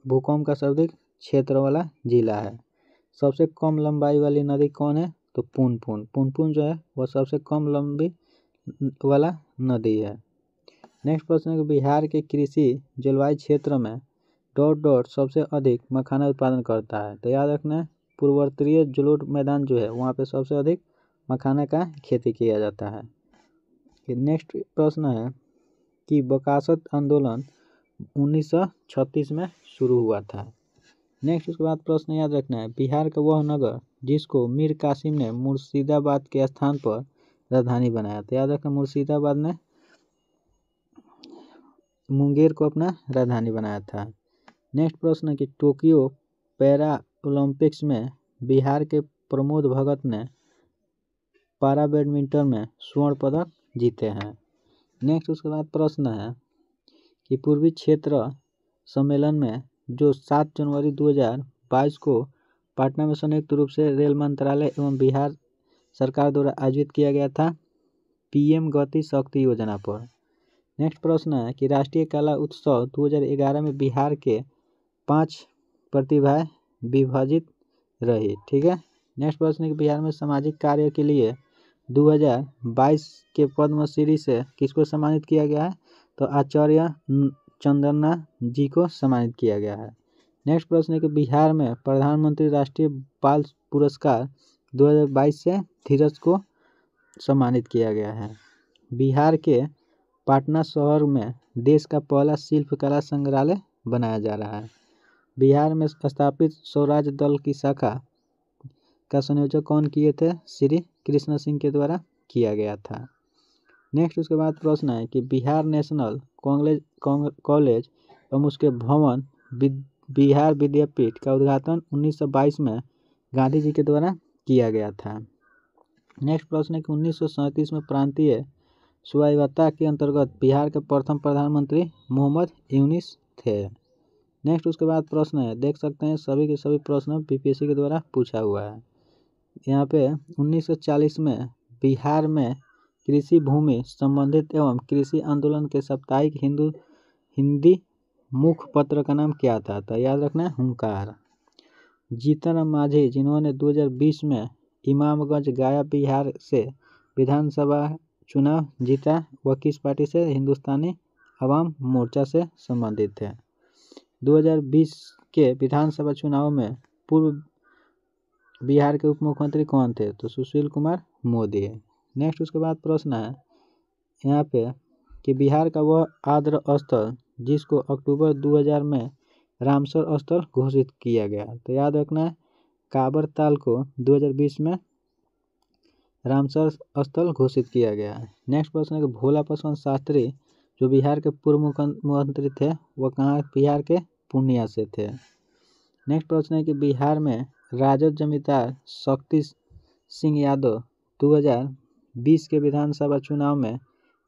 भूकंप का सर्वाधिक क्षेत्र वाला जिला है। सबसे कम लंबाई वाली नदी कौन है? तो पुनपुन। पुनपुन जो है वह सबसे कम लंबी वाला नदी है। नेक्स्ट प्रश्न है कि बिहार के कृषि जलवायु क्षेत्र में सबसे अधिक मखाना उत्पादन करता है। तो याद रखना है पूर्वोत्तरीय जलोढ़ मैदान जो है वहाँ पे सबसे अधिक मखाना का खेती किया जाता है। नेक्स्ट प्रश्न है कि बकासत आंदोलन 1936 में शुरू हुआ था। नेक्स्ट उसके बाद प्रश्न याद रखना है बिहार का वह नगर जिसको मीर कासिम ने मुर्शिदाबाद के स्थान पर राजधानी बनाया। तो याद रखना मुर्शिदाबाद ने मुंगेर को अपना राजधानी बनाया था। नेक्स्ट प्रश्न है कि टोक्यो पैरा ओलंपिक्स में बिहार के प्रमोद भगत ने पारा बैडमिंटन में स्वर्ण पदक जीते हैं। नेक्स्ट उसके बाद प्रश्न है कि पूर्वी क्षेत्र सम्मेलन में जो 7 जनवरी 2022 को पटना में संयुक्त रूप से रेल मंत्रालय एवं बिहार सरकार द्वारा आयोजित किया गया था पीएम गति शक्ति योजना पर। नेक्स्ट प्रश्न है कि राष्ट्रीय कला उत्सव 2011 में बिहार के 5 प्रतिभाएं विभाजित रही। ठीक है। नेक्स्ट प्रश्न है कि बिहार में सामाजिक कार्य के लिए 2022 के पद्मश्री से किसको सम्मानित किया गया है? तो आचार्य चंदना जी को सम्मानित किया गया है। नेक्स्ट प्रश्न है कि बिहार में प्रधानमंत्री राष्ट्रीय बाल पुरस्कार 2022 से धीरज को सम्मानित किया गया है। बिहार के पटना शहर में देश का पहला शिल्पकला संग्रहालय बनाया जा रहा है। बिहार में स्थापित स्वराज दल की शाखा का संयोजक कौन किए थे? श्री कृष्ण सिंह के द्वारा किया गया था। नेक्स्ट उसके बाद प्रश्न है कि बिहार नेशनल कॉलेज एवं उसके भवन बिहार विद्यापीठ का उद्घाटन 1922 में गांधी जी के द्वारा किया गया था। नेक्स्ट प्रश्न है कि 1937 में प्रांतीय स्वायत्तता के अंतर्गत बिहार के प्रथम प्रधानमंत्री मोहम्मद यूनुस थे। नेक्स्ट उसके बाद प्रश्न है देख सकते हैं सभी के सभी प्रश्न बीपीएससी के द्वारा पूछा हुआ है। यहाँ पे 1940 में बिहार में कृषि भूमि संबंधित एवं कृषि आंदोलन के साप्ताहिक हिंदी मुख्य पत्र का नाम क्या था? तो याद रखना है हुंकार। जीतन राम मांझी जिन्होंने 2020 में इमामगंज गया बिहार से विधानसभा चुनाव जीता वह किस पार्टी से? हिंदुस्तानी अवाम मोर्चा से संबंधित थे। 2020 के विधानसभा चुनाव में पूर्व बिहार के उप मुख्यमंत्री कौन थे? तो सुशील कुमार मोदी। नेक्स्ट उसके बाद प्रश्न है यहाँ पे कि बिहार का वह आर्द्र स्थल जिसको अक्टूबर 2000 में रामसर स्थल घोषित किया गया। तो याद रखना है काबर ताल को 2020 में रामसर स्थल घोषित किया गया है। नेक्स्ट प्रश्न है कि भोला पासवान शास्त्री जो बिहार के पूर्व मुख्यमंत्री थे वह कहाँ? बिहार के पूर्णिया से थे। नेक्स्ट प्रश्न है कि बिहार में राजद जमींदार शक्ति सिंह यादव 2020 के विधानसभा चुनाव में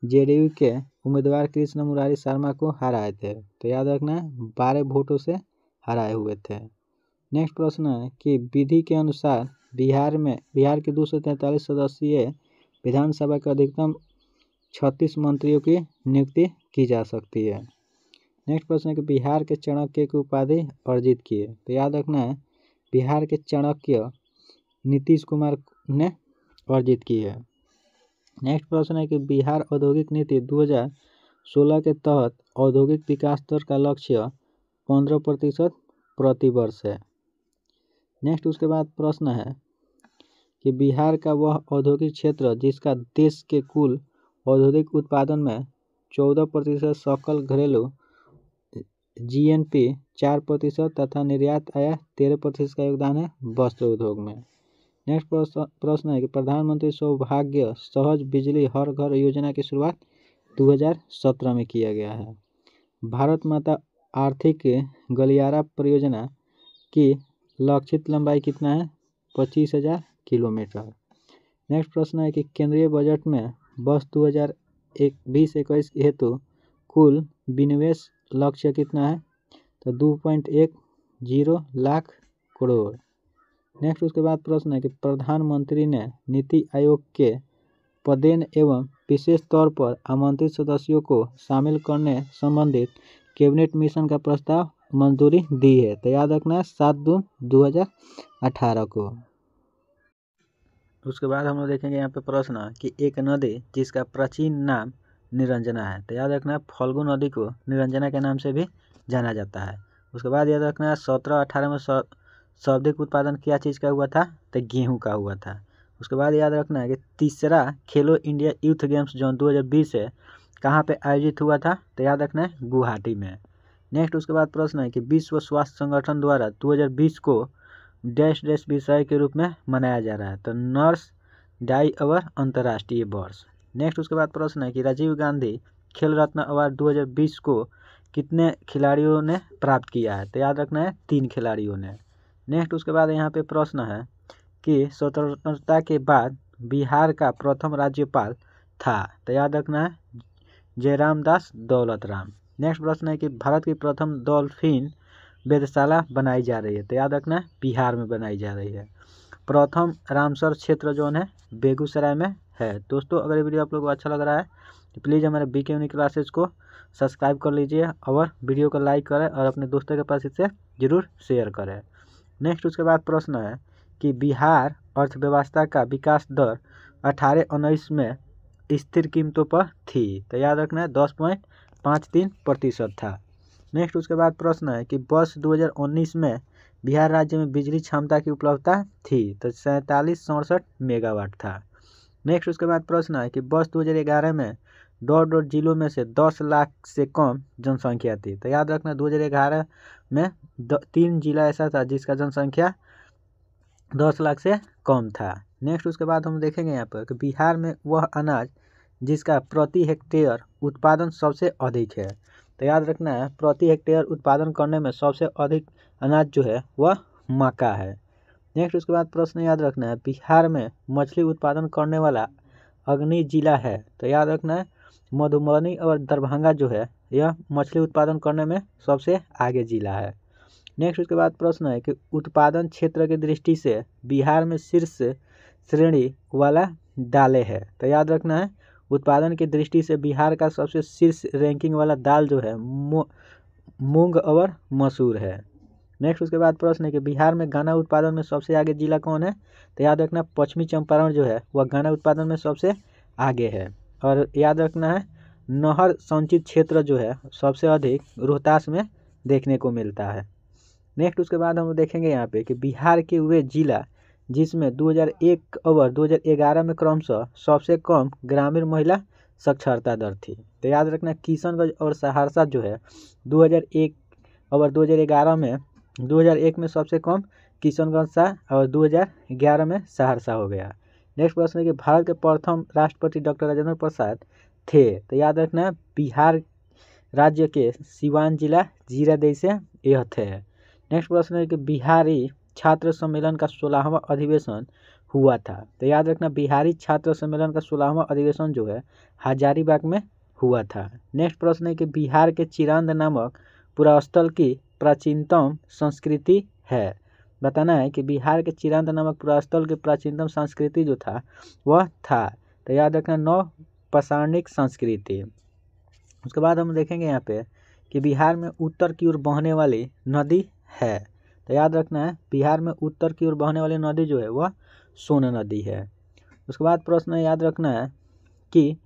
जेडीयू के उम्मीदवार कृष्ण मुरारी शर्मा को हराए थे। तो याद रखना है 12 वोटों से हराए हुए थे। नेक्स्ट प्रश्न है कि विधि के अनुसार बिहार के 243 सदस्यीय विधानसभा के अधिकतम 36 मंत्रियों की नियुक्ति की जा सकती है। नेक्स्ट प्रश्न है कि बिहार के चाणक्य की उपाधि अर्जित किए। तो याद रखना है बिहार के चाणक्य नीतीश कुमार ने अर्जित की है। नेक्स्ट प्रश्न है कि बिहार औद्योगिक नीति 2016 के तहत औद्योगिक विकास दर का लक्ष्य 15% प्रति वर्ष है। नेक्स्ट उसके बाद प्रश्न है कि बिहार का वह औद्योगिक क्षेत्र जिसका देश के कुल औद्योगिक उत्पादन में 14% सकल घरेलू जीएनपी 4% तथा निर्यात आय 13% का योगदान है वस्त्र उद्योग में। नेक्स्ट प्रश्न है कि प्रधानमंत्री सौभाग्य सहज बिजली हर घर योजना की शुरुआत 2017 में किया गया है। भारत माता आर्थिक गलियारा परियोजना की लक्षित लंबाई कितना है? 25,000 किलोमीटर। नेक्स्ट प्रश्न है कि केंद्रीय बजट में वर्ष 2020-21 हेतु कुल विनिवेश लक्ष्य कितना है? तो 2.10 लाख करोड़। नेक्स्ट उसके बाद प्रश्न है कि प्रधानमंत्री ने नीति आयोग के पदेन एवं विशेष तौर पर आमंत्रित सदस्यों को शामिल करने संबंधित कैबिनेट मिशन का प्रस्ताव मंजूरी दी है। तो याद रखना है 7 जून 2018 को। उसके बाद हम लोग देखेंगे यहाँ पे प्रश्न कि एक नदी जिसका प्राचीन नाम निरंजना है। तो याद रखना है फल्गु नदी को निरंजना के नाम से भी जाना जाता है। उसके बाद याद रखना है 17-18 में सर्वाधिक उत्पादन क्या चीज़ का हुआ था? तो गेहूँ का हुआ था। उसके बाद याद रखना है कि तीसरा खेलो इंडिया यूथ गेम्स जोन 2020 है कहाँ पे आयोजित हुआ था? तो याद रखना है गुवाहाटी में। नेक्स्ट उसके बाद प्रश्न है कि विश्व स्वास्थ्य संगठन द्वारा 2020 को डैश डैश विषय के रूप में मनाया जा रहा है। तो नर्स डाई अवर अंतर्राष्ट्रीय वर्ष। नेक्स्ट उसके बाद प्रश्न है कि राजीव गांधी खेल रत्न अवार्ड 2020 को कितने खिलाड़ियों ने प्राप्त किया है? तो याद रखना है 3 खिलाड़ियों ने। नेक्स्ट उसके बाद यहाँ पे प्रश्न है कि स्वतंत्रता के बाद बिहार का प्रथम राज्यपाल था। तो याद रखना है जयराम दास दौलत राम। नेक्स्ट प्रश्न है कि भारत की प्रथम डॉल्फिन वेधशाला बनाई जा रही है। तो याद रखना है बिहार में बनाई जा रही है। प्रथम रामसर क्षेत्र जोन है बेगूसराय में है। दोस्तों अगर ये वीडियो आप लोगों को अच्छा लग रहा है तो प्लीज़ हमारे बीके यूनिक क्लासेज को सब्सक्राइब कर लीजिए और वीडियो को लाइक करें और अपने दोस्तों के पास इसे ज़रूर शेयर करें। नेक्स्ट उसके बाद प्रश्न है कि बिहार अर्थव्यवस्था का विकास दर 18-19 में स्थिर कीमतों पर थी। तो याद रखना है 10.53% था। नेक्स्ट उसके बाद प्रश्न है कि वर्ष 2019 में बिहार राज्य में बिजली क्षमता की उपलब्धता थी। तो 4767 मेगावाट था। नेक्स्ट उसके बाद प्रश्न है कि वर्ष 2011 में डॉट जिलों में से 10 लाख से कम जनसंख्या थी। तो याद रखना 2011 में 3 जिला ऐसा था जिसका जनसंख्या 10 लाख से कम था। नेक्स्ट उसके बाद हम देखेंगे यहाँ पर कि बिहार में वह अनाज जिसका प्रति हेक्टेयर उत्पादन सबसे अधिक है। तो याद रखना है प्रति हेक्टेयर उत्पादन करने में सबसे अधिक अनाज जो है वह मक्का है। नेक्स्ट उसके बाद प्रश्न याद रखना है बिहार में मछली उत्पादन करने वाला अग्रणी जिला है। तो याद रखना है मधुबनी और दरभंगा जो है यह मछली उत्पादन करने में सबसे आगे जिला है। नेक्स्ट उसके बाद प्रश्न है कि उत्पादन क्षेत्र की दृष्टि से बिहार में शीर्ष श्रेणी वाला दालें है। तो याद रखना है उत्पादन की दृष्टि से बिहार का सबसे शीर्ष रैंकिंग वाला दाल जो है मूंग और मसूर है। नेक्स्ट उसके बाद प्रश्न है कि बिहार में गन्ना उत्पादन में सबसे आगे जिला कौन है? तो याद रखना पश्चिमी चंपारण जो है वह गन्ना उत्पादन में सबसे आगे है। और याद रखना है नहर संचित क्षेत्र जो है सबसे अधिक रोहतास में देखने को मिलता है। नेक्स्ट उसके बाद हम देखेंगे यहाँ पे कि बिहार के वे जिला जिसमें 2001 और 2011 में क्रमशः सबसे कम ग्रामीण महिला साक्षरता दर थी। तो याद रखना किशनगंज और सहरसा जो है 2001 और 2011 में 2001 में सबसे कम किशनगंज था और 2011 में सहरसा हो गया। नेक्स्ट प्रश्न है कि भारत के प्रथम राष्ट्रपति डॉक्टर राजेंद्र प्रसाद थे। तो याद रखना बिहार राज्य के सिवान जिला जीरादेई से यह थे। नेक्स्ट प्रश्न है कि बिहारी छात्र सम्मेलन का 16वां अधिवेशन हुआ था। तो याद रखना बिहारी छात्र सम्मेलन का 16वां अधिवेशन जो है हजारीबाग में हुआ था। नेक्स्ट प्रश्न है कि बिहार के चिरांद नामक पुरास्थल की प्राचीनतम संस्कृति है। बताना है कि बिहार के चिरांद नामक पुरास्थल की प्राचीनतम संस्कृति जो था वह था। तो याद रखना नवपाषाणिक संस्कृति। उसके बाद हम देखेंगे यहाँ पे कि बिहार में उत्तर की ओर बहने वाली नदी है। तो याद रखना है बिहार में उत्तर की ओर बहने वाली नदी जो है वह सोन नदी है। उसके बाद प्रश्न याद रखना है कि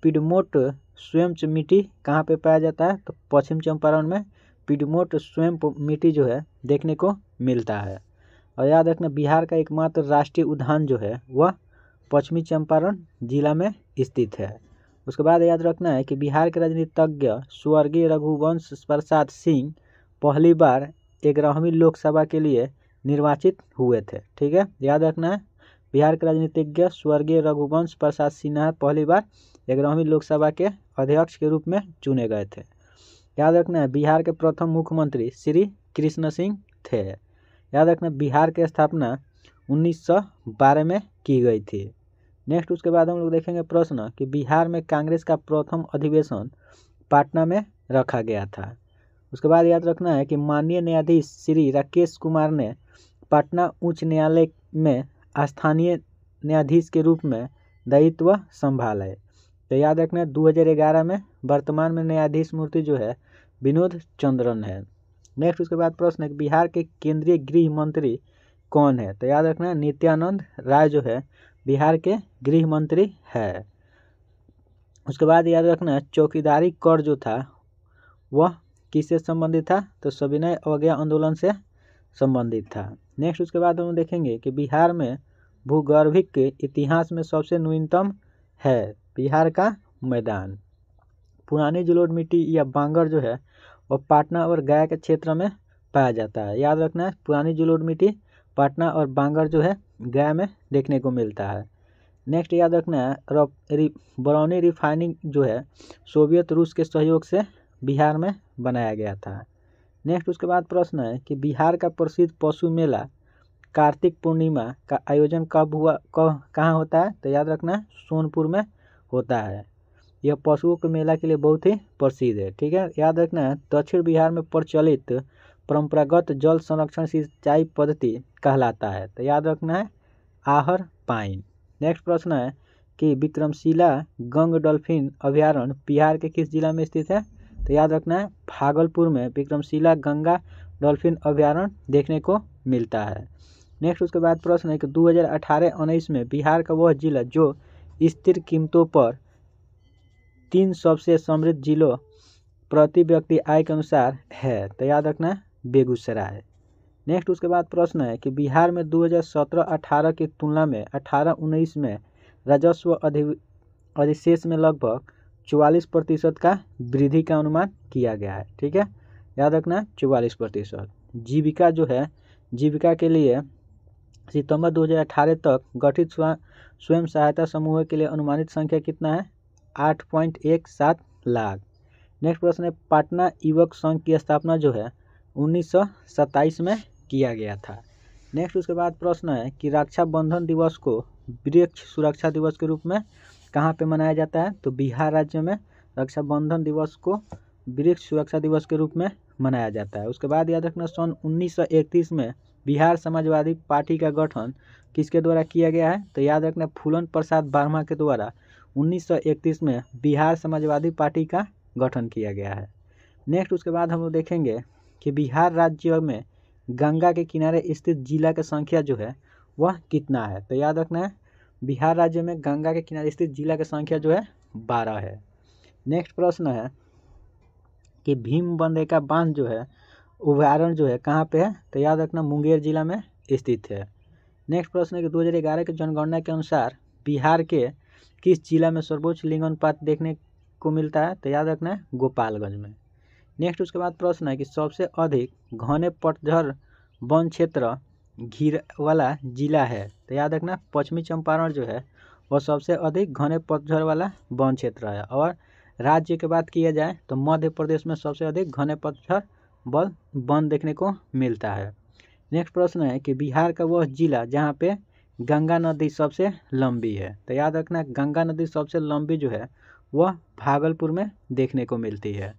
पिडमोट स्वयं मिट्टी कहाँ पे पाया जाता है? तो पश्चिम चंपारण में पिडमोट स्वयं मिट्टी जो है देखने को मिलता है। और याद रखना बिहार का एकमात्र राष्ट्रीय उद्यान जो है वह पश्चिमी चंपारण जिला में स्थित है। उसके बाद याद रखना है कि बिहार के राजनीतिज्ञ स्वर्गीय रघुवंश प्रसाद सिंह पहली बार 11वीं लोकसभा के लिए निर्वाचित हुए थे। ठीक है, याद रखना है बिहार के राजनीतिज्ञ स्वर्गीय रघुवंश प्रसाद सिन्हा पहली बार 11वीं लोकसभा के अध्यक्ष के रूप में चुने गए थे। याद रखना है बिहार के प्रथम मुख्यमंत्री श्री कृष्ण सिंह थे। याद रखना बिहार की स्थापना 1912 में की गई थी। नेक्स्ट उसके बाद हम लोग देखेंगे प्रश्न कि बिहार में कांग्रेस का प्रथम अधिवेशन पटना में रखा गया था। उसके बाद याद रखना है कि माननीय न्यायाधीश श्री राकेश कुमार ने पटना उच्च न्यायालय में स्थानीय न्यायाधीश के रूप में दायित्व संभाला है। तो याद रखना 2011 में वर्तमान में न्यायाधीश मूर्ति जो है विनोद चंद्रन है। नेक्स्ट उसके बाद प्रश्न है बिहार के केंद्रीय गृह मंत्री कौन है। तो याद रखना नित्यानंद राय जो है बिहार के गृह मंत्री है। उसके बाद याद रखना चौकीदारी कर जो था वह किससे संबंधित था, तो सविनय अवज्ञा आंदोलन से संबंधित था। नेक्स्ट उसके बाद हम देखेंगे कि बिहार में भूगर्भिक के इतिहास में सबसे न्यूनतम है बिहार का मैदान। पुरानी जलोढ़ मिट्टी या बांगर जो है वह पटना और गया के क्षेत्र में पाया जाता है। याद रखना है पुरानी जलोढ़ मिट्टी पटना और बांगर जो है गया में देखने को मिलता है। नेक्स्ट याद रखना है बरौनी रिफाइनिंग जो है सोवियत रूस के सहयोग से बिहार में बनाया गया था। नेक्स्ट उसके बाद प्रश्न है कि बिहार का प्रसिद्ध पशु मेला कार्तिक पूर्णिमा का आयोजन कहाँ होता है। तो याद रखना सोनपुर में होता है। यह पशुओं के मेला के लिए बहुत ही प्रसिद्ध है। ठीक है, याद रखना दक्षिण बिहार में प्रचलित परंपरागत जल संरक्षण सिंचाई पद्धति कहलाता है। तो याद रखना है आहर पाइन। नेक्स्ट प्रश्न है कि विक्रमशिला गंग डॉल्फिन अभ्यारण्य बिहार के किस जिला में स्थित है। तो याद रखना है भागलपुर में विक्रमशिला गंगा डॉल्फिन अभ्यारण्य देखने को मिलता है। नेक्स्ट उसके बाद प्रश्न है कि 2018-19 में बिहार का वह जिला जो स्थिर कीमतों पर 3 सबसे समृद्ध जिलों प्रति व्यक्ति आय के अनुसार है। तो याद रखना बेगूसराय। नेक्स्ट उसके बाद प्रश्न है कि बिहार में 2017-18 की तुलना में 18-19 में राजस्व अधिशेष में लगभग 44% का वृद्धि का अनुमान किया गया है। ठीक है, याद रखना 44%। जीविका जो है जीविका के लिए सितंबर 2018 तक गठित स्वयं सहायता समूह के लिए अनुमानित संख्या कितना है 8.17 लाख। नेक्स्ट प्रश्न है पटना युवक संघ की स्थापना जो है 1927 में किया गया था। नेक्स्ट उसके बाद प्रश्न है कि रक्षाबंधन दिवस को वृक्ष सुरक्षा दिवस के रूप में कहाँ पे मनाया जाता है। तो बिहार राज्य में रक्षाबंधन दिवस को वृक्ष सुरक्षा दिवस के रूप में मनाया जाता है। उसके बाद याद रखना सन 1931 में बिहार समाजवादी पार्टी का गठन किसके द्वारा किया गया है। तो याद रखना फूलन प्रसाद वर्मा के द्वारा 1931 में बिहार समाजवादी पार्टी का गठन किया गया है। नेक्स्ट उसके बाद हम लोग देखेंगे कि बिहार राज्य में गंगा के किनारे स्थित जिला की संख्या जो है वह कितना है। तो याद रखना है बिहार राज्य में गंगा के किनारे स्थित जिला की संख्या जो है 12 है। नेक्स्ट प्रश्न है कि भीमबंधेका बांध जो है अभ्यारण्य जो है कहाँ पे है। तो याद रखना मुंगेर जिला में स्थित है। नेक्स्ट प्रश्न है कि 2011 के जनगणना के अनुसार बिहार के किस जिला में सर्वोच्च लिंगानुपात देखने को मिलता है। तो याद रखना है गोपालगंज में। नेक्स्ट उसके बाद प्रश्न है कि सबसे अधिक घने पतझड़ वन क्षेत्र घिर वाला जिला है। तो याद रखना पश्चिमी चंपारण जो है वह सबसे अधिक घने पतझड़ वाला वन क्षेत्र है। और राज्य की बात किया जाए तो मध्य प्रदेश में सबसे अधिक घने पतझड़ वन देखने को मिलता है। नेक्स्ट प्रश्न है कि बिहार का वह जिला जहाँ पे गंगा नदी सबसे लंबी है। तो याद रखना गंगा नदी सबसे लंबी जो है वह भागलपुर में देखने को मिलती है।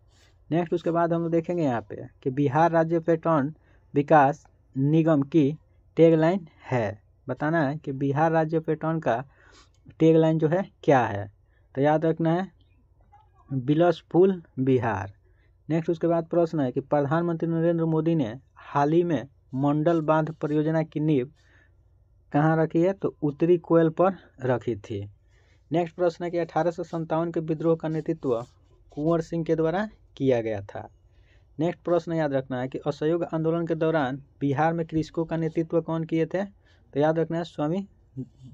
नेक्स्ट उसके बाद हम लोग देखेंगे यहाँ पे कि बिहार राज्य पर्यटन विकास निगम की टैगलाइन है। बताना है कि बिहार राज्य पर्यटन का टैगलाइन जो है क्या है। तो याद रखना है विलासफुल बिहार। नेक्स्ट उसके बाद प्रश्न है कि प्रधानमंत्री नरेंद्र मोदी ने हाल ही में मंडल बांध परियोजना की नींव कहाँ रखी है। तो उत्तरी कोयल पर रखी थी। नेक्स्ट प्रश्न है कि 1857 के विद्रोह का नेतृत्व कुंवर सिंह के द्वारा किया गया था। नेक्स्ट प्रश्न याद रखना है कि असहयोग आंदोलन के दौरान बिहार में कृषकों का नेतृत्व कौन किए थे। तो याद रखना है स्वामी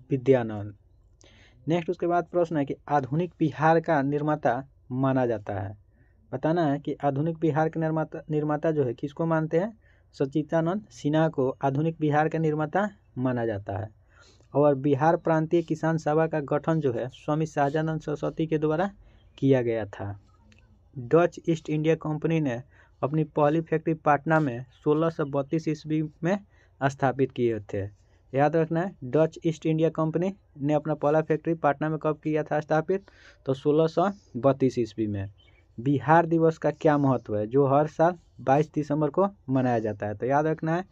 विद्यानंद। नेक्स्ट उसके बाद प्रश्न है कि आधुनिक बिहार का निर्माता माना जाता है। बताना है कि आधुनिक बिहार के निर्माता जो है किसको मानते हैं। सच्चिदानंद सिन्हा को आधुनिक बिहार का निर्माता माना जाता है। और बिहार प्रांतीय किसान सभा का गठन जो है स्वामी सहजानंद सरस्वती के द्वारा किया गया था। डच ईस्ट इंडिया कंपनी ने अपनी पहली फैक्ट्री पटना में 1632 ईस्वी में स्थापित किए थे। याद रखना है डच ईस्ट इंडिया कंपनी ने अपना पहला फैक्ट्री पटना में कब किया था स्थापित। तो 1632 ईस्वी में। बिहार दिवस का क्या महत्व है जो हर साल 22 दिसंबर को मनाया जाता है। तो याद रखना है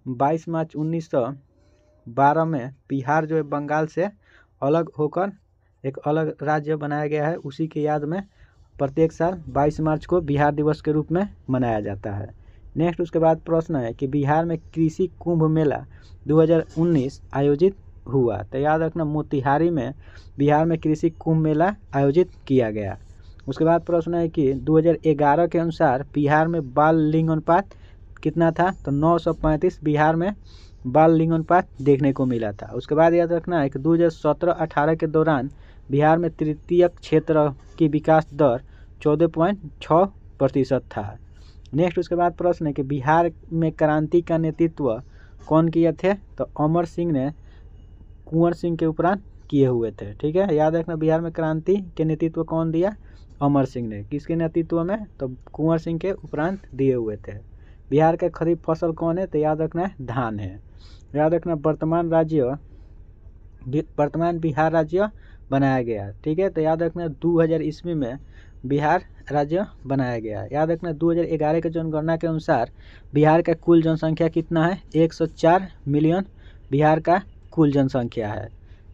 22 मार्च 1912 में बिहार जो है बंगाल से अलग होकर एक अलग राज्य बनाया गया है। उसी की याद में प्रत्येक साल 22 मार्च को बिहार दिवस के रूप में मनाया जाता है। नेक्स्ट उसके बाद प्रश्न है कि बिहार में कृषि कुंभ मेला 2019 आयोजित हुआ। तो याद रखना मोतिहारी में बिहार में कृषि कुंभ मेला आयोजित किया गया। उसके बाद प्रश्न है कि 2011 के अनुसार बिहार में बाल लिंग अनुपात कितना था। तो 935 बिहार में बाल लिंग अनुपात देखने को मिला था। उसके बाद याद रखना है कि 2017-18 के दौरान बिहार में तृतीयक क्षेत्र की विकास दर 14.6% था। नेक्स्ट उसके बाद प्रश्न है कि बिहार में क्रांति का नेतृत्व कौन किए थे। तो अमर सिंह ने कुंवर सिंह के उपरांत किए हुए थे। ठीक है, याद रखना बिहार में क्रांति के नेतृत्व कौन दिया, अमर सिंह ने। किसके नेतृत्व में, तो कुंवर सिंह के उपरांत दिए हुए थे। बिहार का खरीफ फसल कौन है, तो याद रखना है धान है। याद रखना वर्तमान बिहार राज्य बनाया गया। ठीक है, तो याद रखना 2000 ईस्वी में बिहार राज्य बनाया गया। याद रखना 2011 के जनगणना के अनुसार बिहार का कुल जनसंख्या कितना है, 104 मिलियन बिहार का कुल जनसंख्या है।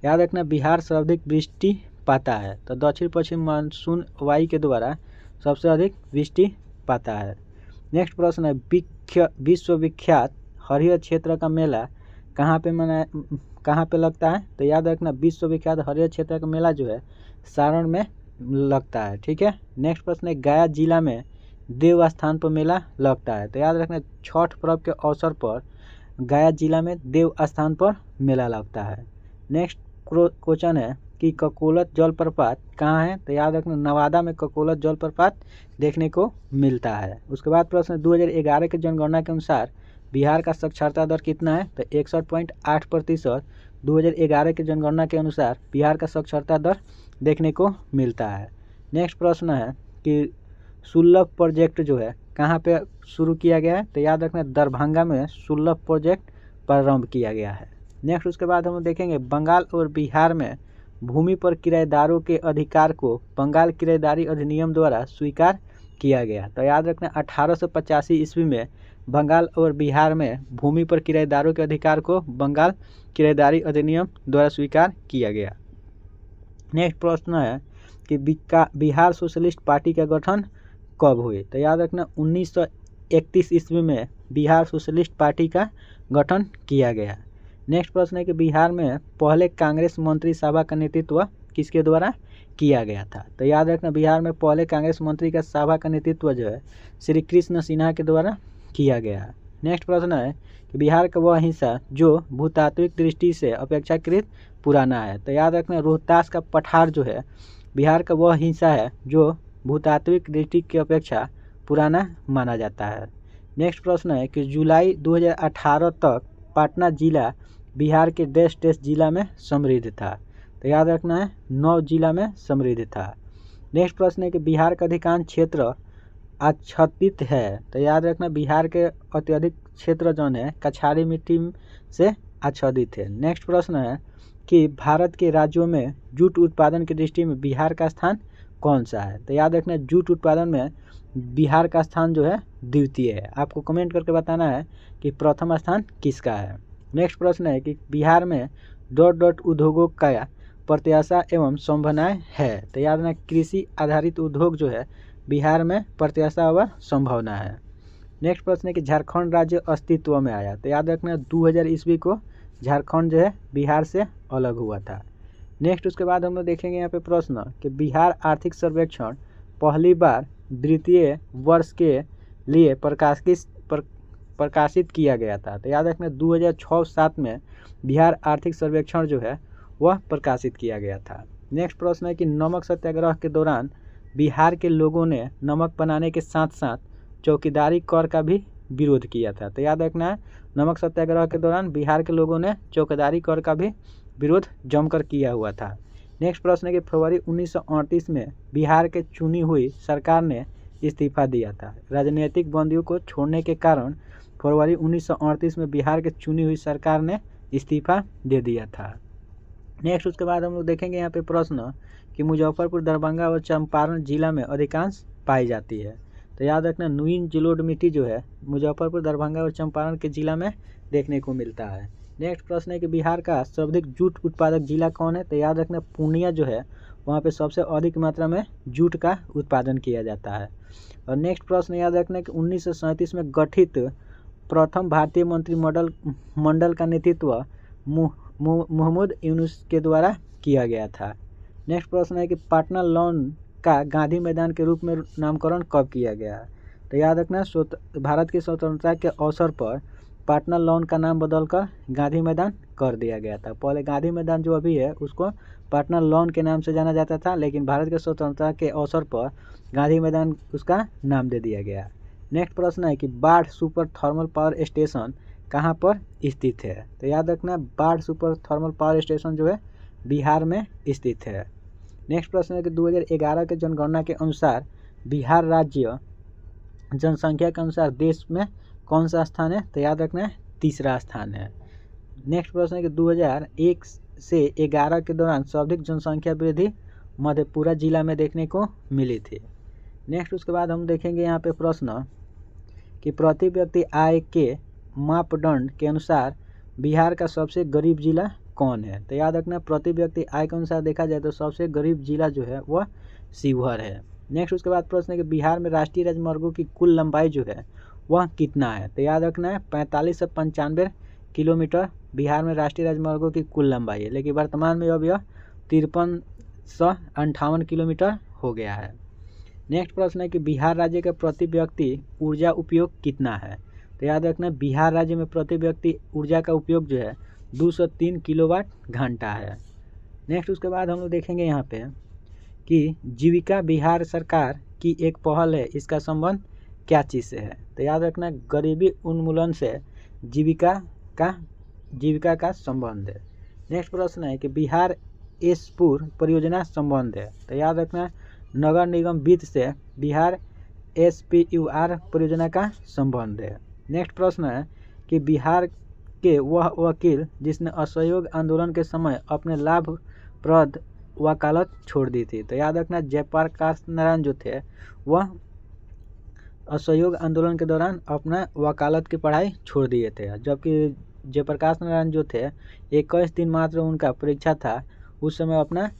याद रखना बिहार सर्वाधिक वृष्टि पाता है। तो दक्षिण पश्चिम मानसून वायु के द्वारा सबसे अधिक वृष्टि पाता है। नेक्स्ट प्रश्न है विश्व विख्यात हरिहर क्षेत्र का मेला कहाँ पे लगता है। तो याद रखना विश्व विख्यात हरिहर क्षेत्र का मेला जो है सारण में लगता है। ठीक है, नेक्स्ट प्रश्न है गया जिला में देव स्थान पर मेला लगता है। तो याद रखना छठ पर्व के अवसर पर गया जिला में देव स्थान पर मेला लगता है। नेक्स्ट क्वेश्चन है कि ककोलत जलप्रपात कहाँ है। तो याद रखना नवादा में ककोलत जलप्रपात देखने को मिलता है। उसके बाद प्रश्न 2011 के जनगणना के अनुसार बिहार का साक्षरता दर कितना है। तो 61.8% 2011 के जनगणना के अनुसार बिहार का साक्षरता दर देखने को मिलता है। नेक्स्ट प्रश्न है कि सुलभ प्रोजेक्ट जो है कहाँ पे शुरू किया गया है। तो याद रखना दरभंगा में सुलभ प्रोजेक्ट प्रारंभ किया गया है। नेक्स्ट उसके बाद हम देखेंगे बंगाल और बिहार में भूमि पर किराएदारों के अधिकार को बंगाल किराएदारी अधिनियम द्वारा स्वीकार किया गया। तो याद रखना 1885 ईस्वी में बंगाल और बिहार में भूमि पर किराएदारों के अधिकार को बंगाल किराएदारी अधिनियम द्वारा स्वीकार किया गया। नेक्स्ट प्रश्न है कि बिहार सोशलिस्ट पार्टी का गठन कब हुई। तो याद रखना 1931 ईस्वी में बिहार सोशलिस्ट पार्टी का गठन किया गया। नेक्स्ट प्रश्न है कि बिहार में पहले कांग्रेस मंत्री सभा का नेतृत्व किसके द्वारा किया गया था। तो याद रखना बिहार में पहले कांग्रेस मंत्री का सभा का नेतृत्व जो है श्री कृष्ण सिन्हा के द्वारा किया गया। नेक्स्ट प्रश्न है कि बिहार का वह हिस्सा जो भूतात्विक दृष्टि से अपेक्षाकृत पुराना है। तो याद रखना रोहतास का पठार जो है बिहार का वह हिस्सा है जो भूतात्विक दृष्टि की अपेक्षा पुराना माना जाता है। नेक्स्ट प्रश्न है कि जुलाई 2018 तक पटना जिला बिहार के डैश जिला में समृद्ध था। तो याद रखना है 9 जिला में समृद्ध था। नेक्स्ट प्रश्न है कि बिहार का अधिकांश क्षेत्र आच्छादित है। तो याद रखना बिहार के अत्यधिक क्षेत्र जो है कछारी मिट्टी से आच्छादित है। नेक्स्ट प्रश्न है कि भारत के राज्यों में जूट उत्पादन की दृष्टि में बिहार का स्थान कौन सा है। तो याद रखना जूट उत्पादन में बिहार का स्थान जो है द्वितीय है। आपको कमेंट करके बताना है कि प्रथम स्थान किसका है। नेक्स्ट प्रश्न है कि बिहार में उद्योगों का प्रत्याशा एवं संभावनाएं है। तो याद रखना कृषि आधारित उद्योग जो है बिहार में प्रत्याशा व संभावना है। नेक्स्ट प्रश्न है कि झारखंड राज्य अस्तित्व में आया। तो याद रखना 2000 ईस्वी को झारखंड जो है बिहार से अलग हुआ था। नेक्स्ट उसके बाद हम लोग देखेंगे यहाँ पे प्रश्न कि बिहार आर्थिक सर्वेक्षण पहली बार द्वितीय वर्ष के लिए प्रकाशित किया गया था। तो याद रखना 2006-07 में बिहार आर्थिक सर्वेक्षण जो है वह प्रकाशित किया गया था। नेक्स्ट प्रश्न है कि नमक सत्याग्रह के दौरान बिहार के लोगों ने नमक बनाने के साथ साथ चौकीदारी कर का भी विरोध किया था। तो याद रखना है नमक सत्याग्रह के दौरान बिहार के लोगों ने चौकीदारी कर का भी विरोध जमकर किया हुआ था। नेक्स्ट प्रश्न है कि फरवरी 1938 में बिहार के चुनी हुई सरकार ने इस्तीफा दिया था। राजनीतिक बंदियों को छोड़ने के कारण फरवरी 1938 में बिहार के चुनी हुई सरकार ने इस्तीफा दे दिया था। नेक्स्ट उसके बाद हम लोग देखेंगे यहाँ पे प्रश्न कि मुजफ्फरपुर, दरभंगा और चंपारण जिला में अधिकांश पाई जाती है। तो याद रखना नुइन जलोढ़ मिट्टी जो है मुजफ्फरपुर, दरभंगा और चंपारण के जिला में देखने को मिलता है। नेक्स्ट प्रश्न है कि बिहार का सर्वाधिक जूट उत्पादक जिला कौन है? तो याद रखना पूर्णिया जो है वहाँ पे सबसे अधिक मात्रा में जूट का उत्पादन किया जाता है। और नेक्स्ट प्रश्न याद रखना कि 1937 में गठित प्रथम भारतीय मंत्रिमंडल का नेतृत्व मोहम्मद यूनुस के द्वारा किया गया था। नेक्स्ट प्रश्न है कि पाटना लॉन का गांधी मैदान के रूप में नामकरण कब किया गया? तो याद रखना भारत की स्वतंत्रता के अवसर पर पाटना लॉन का नाम बदलकर गांधी मैदान कर दिया गया था। पहले गांधी मैदान जो अभी है उसको पाटना लॉन के नाम से जाना जाता था, लेकिन भारत की स्वतंत्रता के अवसर पर गांधी मैदान उसका नाम दे दिया गया। नेक्स्ट प्रश्न है कि बाढ़ सुपर थर्मल पावर स्टेशन कहाँ पर स्थित है? तो याद रखना बाढ़ सुपर थर्मल पावर स्टेशन जो है बिहार में स्थित है। नेक्स्ट प्रश्न है कि 2011 के जनगणना के अनुसार बिहार राज्य जनसंख्या के अनुसार देश में कौन सा स्थान है? तो याद रखना तीसरा स्थान है। नेक्स्ट प्रश्न है कि 2001 से 11 के दौरान सर्वाधिक जनसंख्या वृद्धि मधेपुरा जिला में देखने को मिली थी। नेक्स्ट उसके बाद हम देखेंगे यहाँ पे प्रश्न कि प्रति व्यक्ति आय के मापदंड के अनुसार बिहार का सबसे गरीब जिला कौन है? तो याद रखना प्रति व्यक्ति आय के अनुसार देखा जाए तो सबसे गरीब जिला जो है वह शिवहर है। नेक्स्ट उसके बाद प्रश्न है कि बिहार में राष्ट्रीय राजमार्गों की कुल लंबाई जो है वह कितना है? तो याद रखना है 45 से 95 किलोमीटर बिहार में राष्ट्रीय राजमार्गों की कुल लंबाई है, लेकिन वर्तमान में अब यह 5358 किलोमीटर हो गया है। नेक्स्ट प्रश्न है कि बिहार राज्य का प्रति व्यक्ति ऊर्जा उपयोग कितना है? तो याद रखना बिहार राज्य में प्रति व्यक्ति ऊर्जा का उपयोग जो है 203 किलोवाट घंटा है। नेक्स्ट उसके बाद हम लोग देखेंगे यहाँ पे कि जीविका बिहार सरकार की एक पहल है, इसका संबंध क्या चीज़ से है? तो याद रखना गरीबी उन्मूलन से जीविका का संबंध है। नेक्स्ट प्रश्न है कि बिहार एसपुर परियोजना संबंध है। तो याद रखना नगर निगम वित्त से बिहार SPUR परियोजना का संबंध है। नेक्स्ट प्रश्न है कि बिहार के वह वकील जिसने असहयोग आंदोलन के समय अपने लाभप्रद वकालत छोड़ दी थी। तो याद रखना जयप्रकाश नारायण जो थे वह असहयोग आंदोलन के दौरान अपना वकालत की पढ़ाई छोड़ दिए थे, जबकि जयप्रकाश नारायण जो थे 21 दिन मात्र उनका परीक्षा था, उस समय अपना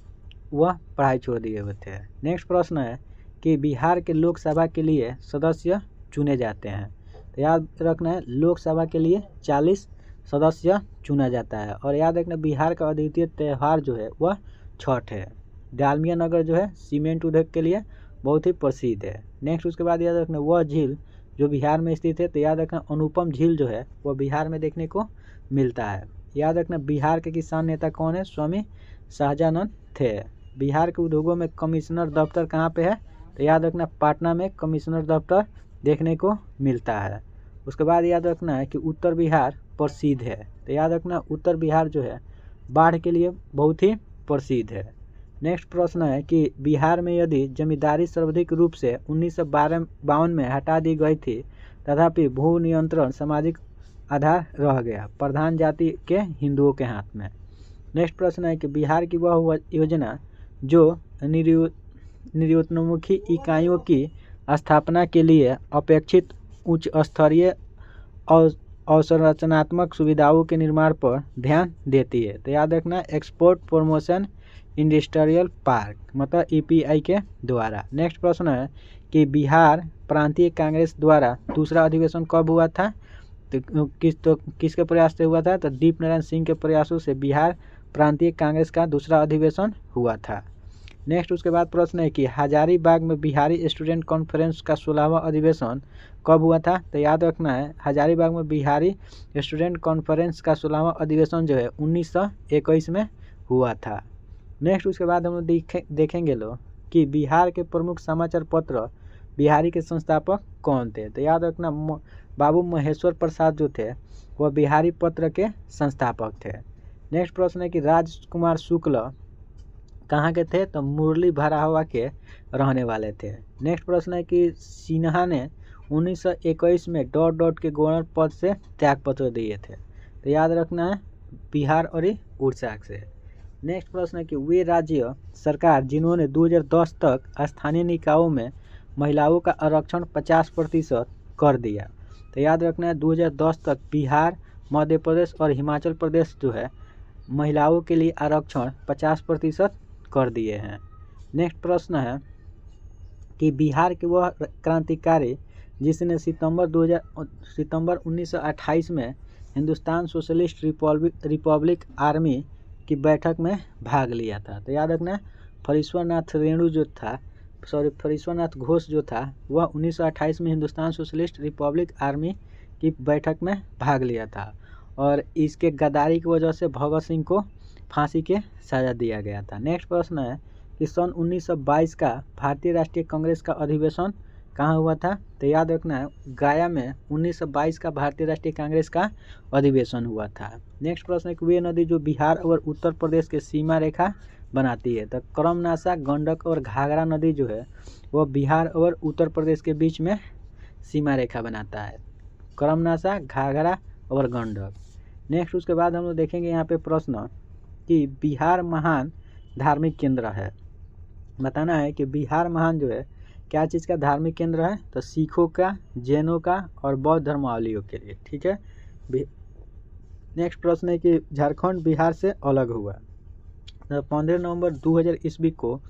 वह पढ़ाई छोड़ दिए हुए थे। नेक्स्ट प्रश्न है कि बिहार के लोकसभा के लिए सदस्य चुने जाते हैं। तो याद रखना है लोकसभा के लिए 40 सदस्य चुना जाता है। और याद रखना बिहार का अद्वितीय त्यौहार जो है वह छठ है। डालमिया नगर जो है सीमेंट उद्योग के लिए बहुत ही प्रसिद्ध है। नेक्स्ट उसके बाद याद रखना वह झील जो बिहार में स्थित है। तो याद रखना अनुपम झील जो है वह बिहार में देखने को मिलता है। याद रखना बिहार के किसान नेता कौन है? स्वामी शाहजानंद थे। बिहार के उद्योगों में कमिश्नर दफ्तर कहाँ पे है? तो याद रखना पटना में कमिश्नर दफ्तर देखने को मिलता है। उसके बाद याद रखना है कि उत्तर बिहार प्रसिद्ध है। तो याद रखना उत्तर बिहार जो है बाढ़ के लिए बहुत ही प्रसिद्ध है। नेक्स्ट प्रश्न है कि बिहार में यदि जमींदारी सर्वाधिक रूप से 1952 में हटा दी गई थी, तथापि भू नियंत्रण सामाजिक आधार रह गया, प्रधान जाति के हिंदुओं के हाथ में। नेक्स्ट प्रश्न है कि बिहार की वह योजना जो निर्योन्मुखी इकाइयों की स्थापना के लिए अपेक्षित उच्च स्तरीय अवसंरचनात्मक सुविधाओं के निर्माण पर ध्यान देती है। तो याद रखना एक्सपोर्ट प्रमोशन इंडस्ट्रियल पार्क मतलब EPI के द्वारा। नेक्स्ट प्रश्न है कि बिहार प्रांतीय कांग्रेस द्वारा दूसरा अधिवेशन कब हुआ था? तो किसके प्रयास से हुआ था? तो दीप नारायण सिंह के प्रयासों से बिहार प्रांतीय कांग्रेस का दूसरा अधिवेशन हुआ था। नेक्स्ट उसके बाद प्रश्न है कि हजारीबाग में बिहारी स्टूडेंट कॉन्फ्रेंस का 16वां अधिवेशन कब हुआ था? तो याद रखना है हजारीबाग में बिहारी स्टूडेंट कॉन्फ्रेंस का 16वां अधिवेशन जो है 1921 में हुआ था। नेक्स्ट उसके बाद हम देखेंगे लोग कि बिहार के प्रमुख समाचार पत्र बिहारी के संस्थापक कौन थे? तो याद रखना बाबू महेश्वर प्रसाद जो थे वह बिहारी पत्र के संस्थापक थे। नेक्स्ट प्रश्न है कि राजकुमार शुक्ल कहाँ के थे? तो मुरली भरावा के रहने वाले थे। नेक्स्ट प्रश्न है कि सिन्हा ने 1921 में ... के गवर्नर पद से त्यागपत्र दिए थे। तो याद रखना है बिहार और उड़ीसा से। नेक्स्ट प्रश्न है कि वे राज्य सरकार जिन्होंने 2010 तक स्थानीय निकायों में महिलाओं का आरक्षण 50% कर दिया। तो याद रखना है 2010 तक बिहार, मध्य प्रदेश और हिमाचल प्रदेश जो है महिलाओं के लिए आरक्षण 50% कर दिए हैं। नेक्स्ट प्रश्न है कि बिहार के वह क्रांतिकारी जिसने सितंबर 1928 में हिंदुस्तान सोशलिस्ट रिपब्लिक आर्मी की बैठक में भाग लिया था। तो याद रखना फरीश्वरनाथ घोष जो था वह 1928 में हिंदुस्तान सोशलिस्ट रिपब्लिक आर्मी की बैठक में भाग लिया था और इसके गद्दारी की वजह से भगत सिंह को फांसी के सजा दिया गया था। नेक्स्ट प्रश्न है कि सन 1922 का भारतीय राष्ट्रीय कांग्रेस का अधिवेशन कहाँ हुआ था। तो याद रखना है गया में 1922 का भारतीय राष्ट्रीय कांग्रेस का अधिवेशन हुआ था। नेक्स्ट प्रश्न है कि वे नदी जो बिहार और उत्तर प्रदेश के सीमा रेखा बनाती है। तो क्रमनाशा, गंडक और घाघरा नदी जो है वह बिहार और उत्तर प्रदेश के बीच में सीमा रेखा बनाता है, क्रमनाशा, घाघरा और गंडक। नेक्स्ट उसके बाद हम लोग देखेंगे यहाँ पे प्रश्न कि बिहार महान धार्मिक केंद्र है। बताना है कि बिहार महान जो है क्या चीज़ का धार्मिक केंद्र है। तो सिखों का, जैनों का और बौद्ध धर्मावलंबियों के लिए। ठीक है। नेक्स्ट प्रश्न है कि झारखंड बिहार से अलग हुआ। तो 15 नवंबर 2000 ईस्वी को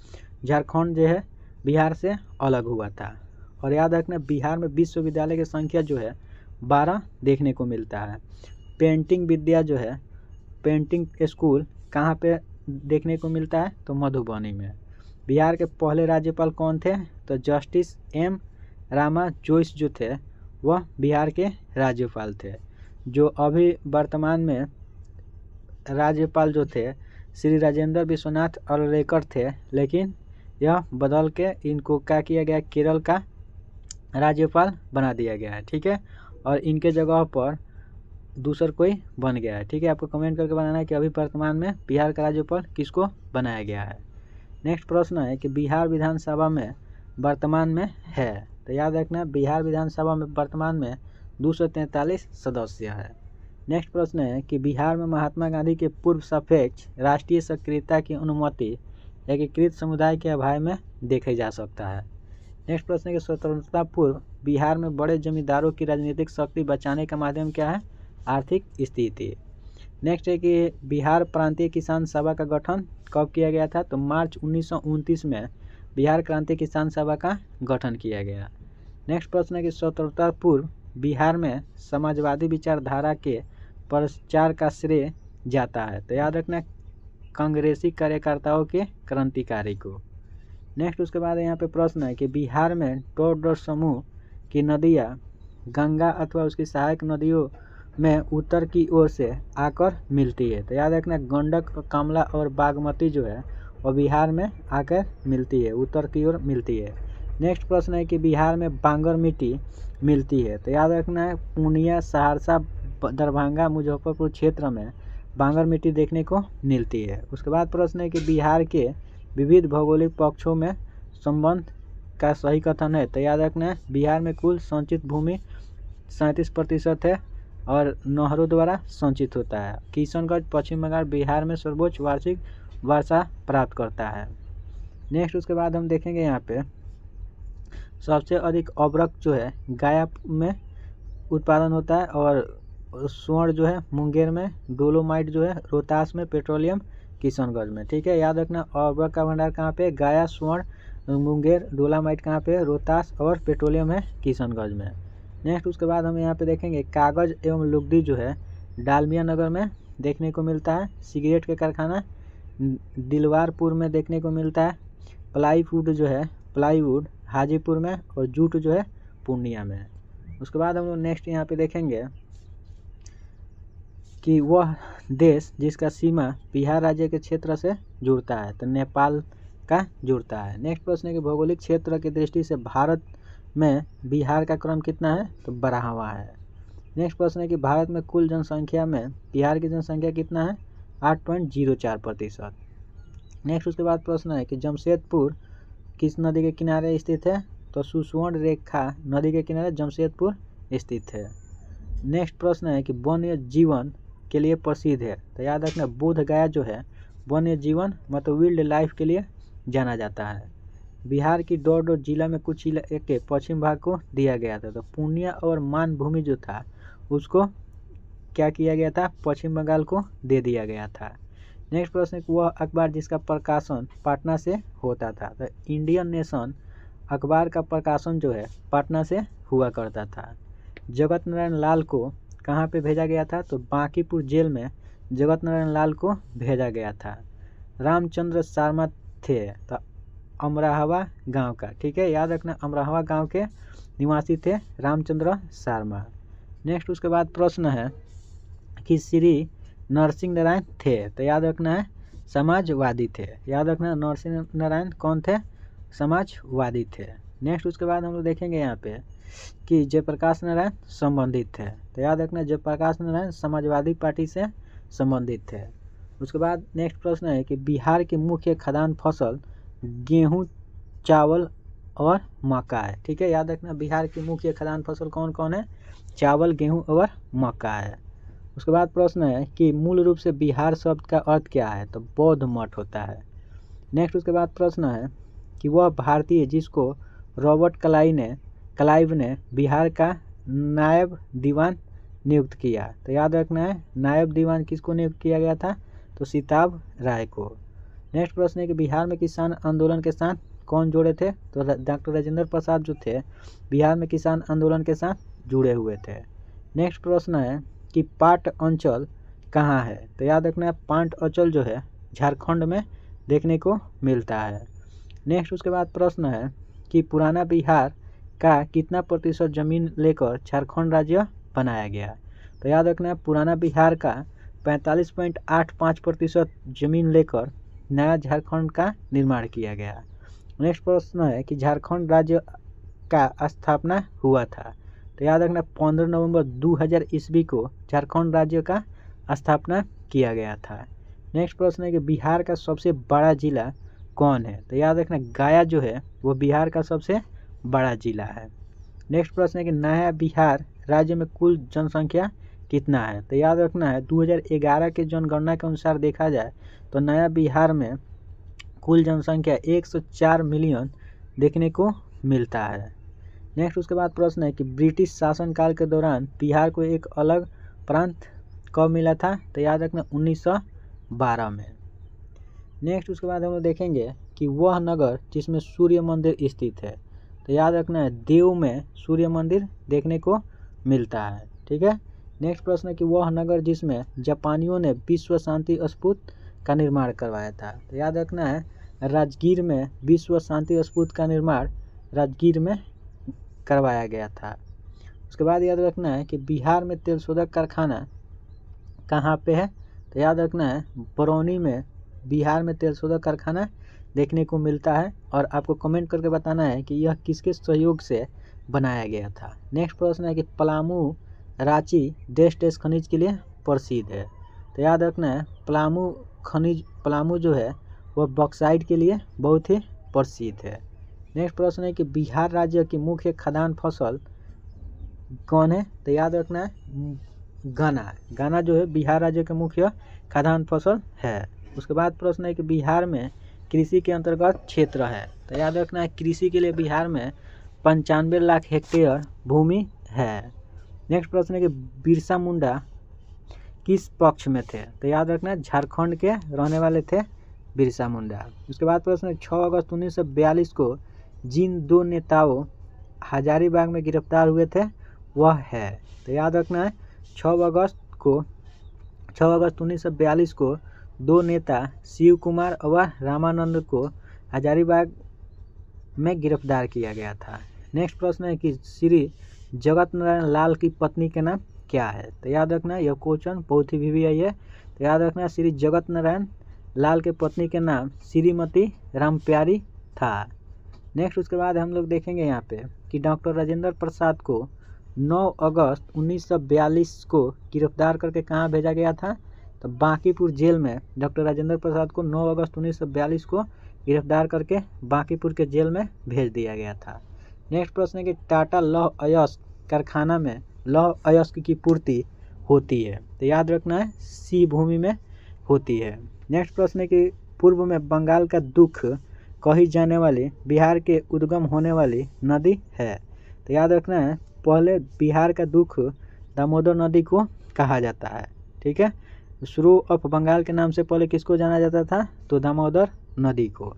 झारखंड जो है बिहार से अलग हुआ था। और याद रखना बिहार में विश्वविद्यालय की संख्या जो है 12 देखने को मिलता है। पेंटिंग विद्या जो है, पेंटिंग स्कूल कहाँ पे देखने को मिलता है। तो मधुबनी में। बिहार के पहले राज्यपाल कौन थे। तो जस्टिस एम रामा जोइस जो थे वह बिहार के राज्यपाल थे। जो अभी वर्तमान में राज्यपाल जो थे श्री राजेंद्र विश्वनाथ अर्लेकर थे, लेकिन यह बदल के इनको क्या किया गया, केरल का राज्यपाल बना दिया गया है। ठीक है। और इनके जगह पर दूसर कोई बन गया है। ठीक है। आपको कमेंट करके बताना है कि अभी वर्तमान में बिहार का राज्यपाल किसको बनाया गया है। नेक्स्ट प्रश्न है कि बिहार विधानसभा में वर्तमान में है। तो याद रखना बिहार विधानसभा में वर्तमान में 243 सदस्य है। नेक्स्ट प्रश्न है कि बिहार में महात्मा गांधी के पूर्व सापेक्ष राष्ट्रीय सक्रियता की अनुमति एकीकृत समुदाय के अभाव में देखे जा सकता है। नेक्स्ट प्रश्न है कि स्वतंत्रता पूर्व बिहार में बड़े जमींदारों की राजनीतिक शक्ति बचाने का माध्यम क्या है। आर्थिक स्थिति। नेक्स्ट है कि बिहार प्रांतीय किसान सभा का गठन कब किया गया था। तो मार्च 1929 में बिहार क्रांतीय किसान सभा का गठन किया गया। नेक्स्ट प्रश्न है कि स्वतंत्रता पूर्व बिहार में समाजवादी विचारधारा के प्रचार का श्रेय जाता है। तो याद रखना कांग्रेसी कार्यकर्ताओं के क्रांतिकारी को। नेक्स्ट उसके बाद यहाँ पे प्रश्न है कि बिहार में टोडर समूह की नदियाँ गंगा अथवा उसकी सहायक नदियों में उत्तर की ओर से आकर मिलती है। तो याद रखना गंडक, कमला और बागमती जो है वो बिहार में आकर मिलती है, उत्तर की ओर मिलती है। नेक्स्ट प्रश्न है कि बिहार में बांगर मिट्टी मिलती है। तो याद रखना है पूर्णिया, सहरसा, दरभंगा, मुजफ्फरपुर क्षेत्र में बांगर मिट्टी देखने को मिलती है। उसके बाद प्रश्न है कि बिहार के विविध भौगोलिक पक्षों में संबंध का सही कथन है। तो याद रखना है बिहार में कुल संचित भूमि 37% है और नहरों द्वारा संचित होता है। किशनगंज पश्चिम बंगाल बिहार में सर्वोच्च वार्षिक वर्षा प्राप्त करता है। नेक्स्ट उसके बाद हम देखेंगे यहाँ पे सबसे अधिक अब्रक जो है गया में उत्पादन होता है और स्वर्ण जो है मुंगेर में, डोलोमाइट जो है रोहतास में, पेट्रोलियम किशनगंज में। ठीक है। याद रखना अब्रक का भंडार कहाँ पे, गया, स्वर्ण, मुंगेर, डोलोमाइट कहाँ पे, रोहतास और पेट्रोलियम है किशनगंज में। नेक्स्ट उसके बाद हम यहाँ पे देखेंगे कागज़ एवं लुगदी जो है डालमिया नगर में देखने को मिलता है। सिगरेट के कारखाना दिलवारपुर में देखने को मिलता है। प्लाईवुड जो है प्लाईवुड हाजीपुर में और जूट जो है पूर्णिया में। उसके बाद हम लोग नेक्स्ट यहाँ पे देखेंगे कि वह देश जिसका सीमा बिहार राज्य के क्षेत्र से जुड़ता है। तो नेपाल का जुड़ता है। नेक्स्ट प्रश्न है कि भौगोलिक क्षेत्र की दृष्टि से भारत में बिहार का क्रम कितना है। तो 12वां है। नेक्स्ट प्रश्न है कि भारत में कुल जनसंख्या में बिहार की जनसंख्या कितना है, 8.04%। नेक्स्ट उसके बाद प्रश्न है कि जमशेदपुर किस नदी के किनारे स्थित है। तो सुसवर्ण रेखा नदी के किनारे जमशेदपुर स्थित है। नेक्स्ट प्रश्न है कि वन्य जीवन के लिए प्रसिद्ध है। तो याद रखना बोध गया जो है वन्य जीवन मतलब वाइल्ड लाइफ के लिए जाना जाता है। बिहार की डोर जिला में कुछ इलाके के पश्चिम भाग को दिया गया था। तो पूर्णिया और मानभूमि जो था उसको क्या किया गया था, पश्चिम बंगाल को दे दिया गया था। नेक्स्ट प्रश्न, वह अखबार जिसका प्रकाशन पटना से होता था। तो इंडियन नेशन अखबार का प्रकाशन जो है पटना से हुआ करता था। जगत नारायण लाल को कहाँ पे भेजा गया था, तो बांकीपुर जेल में जगत नारायण लाल को भेजा गया था। रामचंद्र शर्मा थे तो अमराहवा गांव का, ठीक है, याद रखना अमराहवा गांव के निवासी थे रामचंद्र शर्मा। नेक्स्ट उसके बाद प्रश्न है कि श्री नरसिंह नारायण थे, तो याद रखना है समाजवादी थे। याद रखना नरसिंह नारायण कौन थे, समाजवादी थे। नेक्स्ट उसके बाद हम लोग देखेंगे यहाँ पे कि जयप्रकाश नारायण संबंधित थे। तो याद रखना जयप्रकाश नारायण समाजवादी पार्टी से संबंधित थे। उसके बाद नेक्स्ट प्रश्न है कि बिहार की मुख्य खाद्यान्न फसल गेहूं, चावल और मक्का है, ठीक है। याद रखना बिहार की मुख्य खाद्यान्न फसल कौन कौन है, चावल, गेहूं और मक्का है। उसके बाद प्रश्न है कि मूल रूप से बिहार शब्द का अर्थ क्या है, तो बौद्ध मठ होता है। नेक्स्ट उसके बाद प्रश्न है कि वह भारतीय जिसको रॉबर्ट क्लाइव ने बिहार का नायब दीवान नियुक्त किया। तो याद रखना है नायब दीवान किसको नियुक्त किया गया था, तो सीताब राय को। नेक्स्ट प्रश्न है कि बिहार में किसान आंदोलन के साथ कौन जुड़े थे, तो डॉक्टर राजेंद्र प्रसाद जो थे बिहार में किसान आंदोलन के साथ जुड़े हुए थे। नेक्स्ट प्रश्न है कि पाट अंचल कहाँ है, तो याद रखना है पाट अंचल जो है झारखंड में देखने को मिलता है। नेक्स्ट उसके बाद प्रश्न है कि पुराना बिहार का कितना प्रतिशत जमीन लेकर झारखंड राज्य बनाया गया। तो याद रखना है पुराना बिहार का 45.85% जमीन लेकर नया झारखंड का निर्माण किया गया। नेक्स्ट प्रश्न है कि झारखंड राज्य का स्थापना हुआ था। तो याद रखना 15 नवंबर 2000 ईस्वी को झारखंड राज्य का स्थापना किया गया था। नेक्स्ट प्रश्न है कि बिहार का सबसे बड़ा जिला कौन है, तो याद रखना गया जो है वो बिहार का सबसे बड़ा जिला है। नेक्स्ट प्रश्न है कि नया बिहार राज्य में कुल जनसंख्या कितना है, तो याद रखना है 2011 के जनगणना के अनुसार देखा जाए तो नया बिहार में कुल जनसंख्या 104 मिलियन देखने को मिलता है। नेक्स्ट उसके बाद प्रश्न है कि ब्रिटिश शासनकाल के दौरान बिहार को एक अलग प्रांत कब मिला था, तो याद रखना 1912 में। नेक्स्ट उसके बाद हम लोग देखेंगे कि वह नगर जिसमें सूर्य मंदिर स्थित है, तो याद रखना है देव में सूर्य मंदिर देखने को मिलता है, ठीक है। नेक्स्ट प्रश्न है कि वह नगर जिसमें जापानियों ने विश्व शांति स्तूप का निर्माण करवाया था, तो याद रखना है राजगीर में विश्व शांति स्तूप का निर्माण राजगीर में करवाया गया था। उसके बाद याद रखना है कि बिहार में तेल शोधक कारखाना कहाँ पे है, तो याद रखना है बरौनी में बिहार में तेल शोधक कारखाना देखने को मिलता है और आपको कमेंट करके बताना है कि यह किसके सहयोग से बनाया गया था। नेक्स्ट प्रश्न है कि पलामू रांची देश खनिज के लिए प्रसिद्ध है, तो याद रखना है पलामू जो है वह बॉक्साइट के लिए बहुत ही प्रसिद्ध है। नेक्स्ट प्रश्न है कि बिहार राज्य की मुख्य खाद्यान्न फसल कौन है, तो याद रखना है गन्ना जो है बिहार राज्य के मुख्य खाद्यान्न फसल है। उसके बाद प्रश्न है कि बिहार में कृषि के अंतर्गत क्षेत्र है, तो याद रखना है कृषि के लिए बिहार में 95 लाख हेक्टेयर भूमि है। नेक्स्ट प्रश्न है कि बिरसा मुंडा किस पक्ष में थे, तो याद रखना है झारखंड के रहने वाले थे बिरसा मुंडा। उसके बाद प्रश्न है 6 अगस्त 1942 को जिन दो नेताओं हजारीबाग में गिरफ्तार हुए थे वह है, तो याद रखना है 6 अगस्त 1942 को दो नेता शिव कुमार और रामानंद को हजारीबाग में गिरफ्तार किया गया था। नेक्स्ट प्रश्न है कि श्री जगत नारायण लाल की पत्नी के नाम क्या है, तो याद रखना यह क्वेश्चन बहुत ही वीवीआई है, तो याद रखना श्री जगत नारायण लाल के पत्नी के नाम श्रीमती रामप्यारी था। नेक्स्ट उसके बाद हम लोग देखेंगे यहाँ पे कि डॉक्टर राजेंद्र प्रसाद को 9 अगस्त 1942 को गिरफ्तार करके कहाँ भेजा गया था, तो बांकीपुर जेल में डॉक्टर राजेंद्र प्रसाद को 9 अगस्त 1942 को गिरफ्तार करके बांकीपुर के जेल में भेज दिया गया था। नेक्स्ट प्रश्न है कि टाटा लौह अयस्क कारखाना में लौह अयस्क की पूर्ति होती है, तो याद रखना है सी भूमि में होती है। नेक्स्ट प्रश्न है कि पूर्व में बंगाल का दुख कही जाने वाली बिहार के उद्गम होने वाली नदी है। तो याद रखना है, पहले बिहार का दुख दामोदर नदी को कहा जाता है। ठीक है, शुरू ऑफ बंगाल के नाम से पहले किसको जाना जाता था, तो दामोदर नदी को।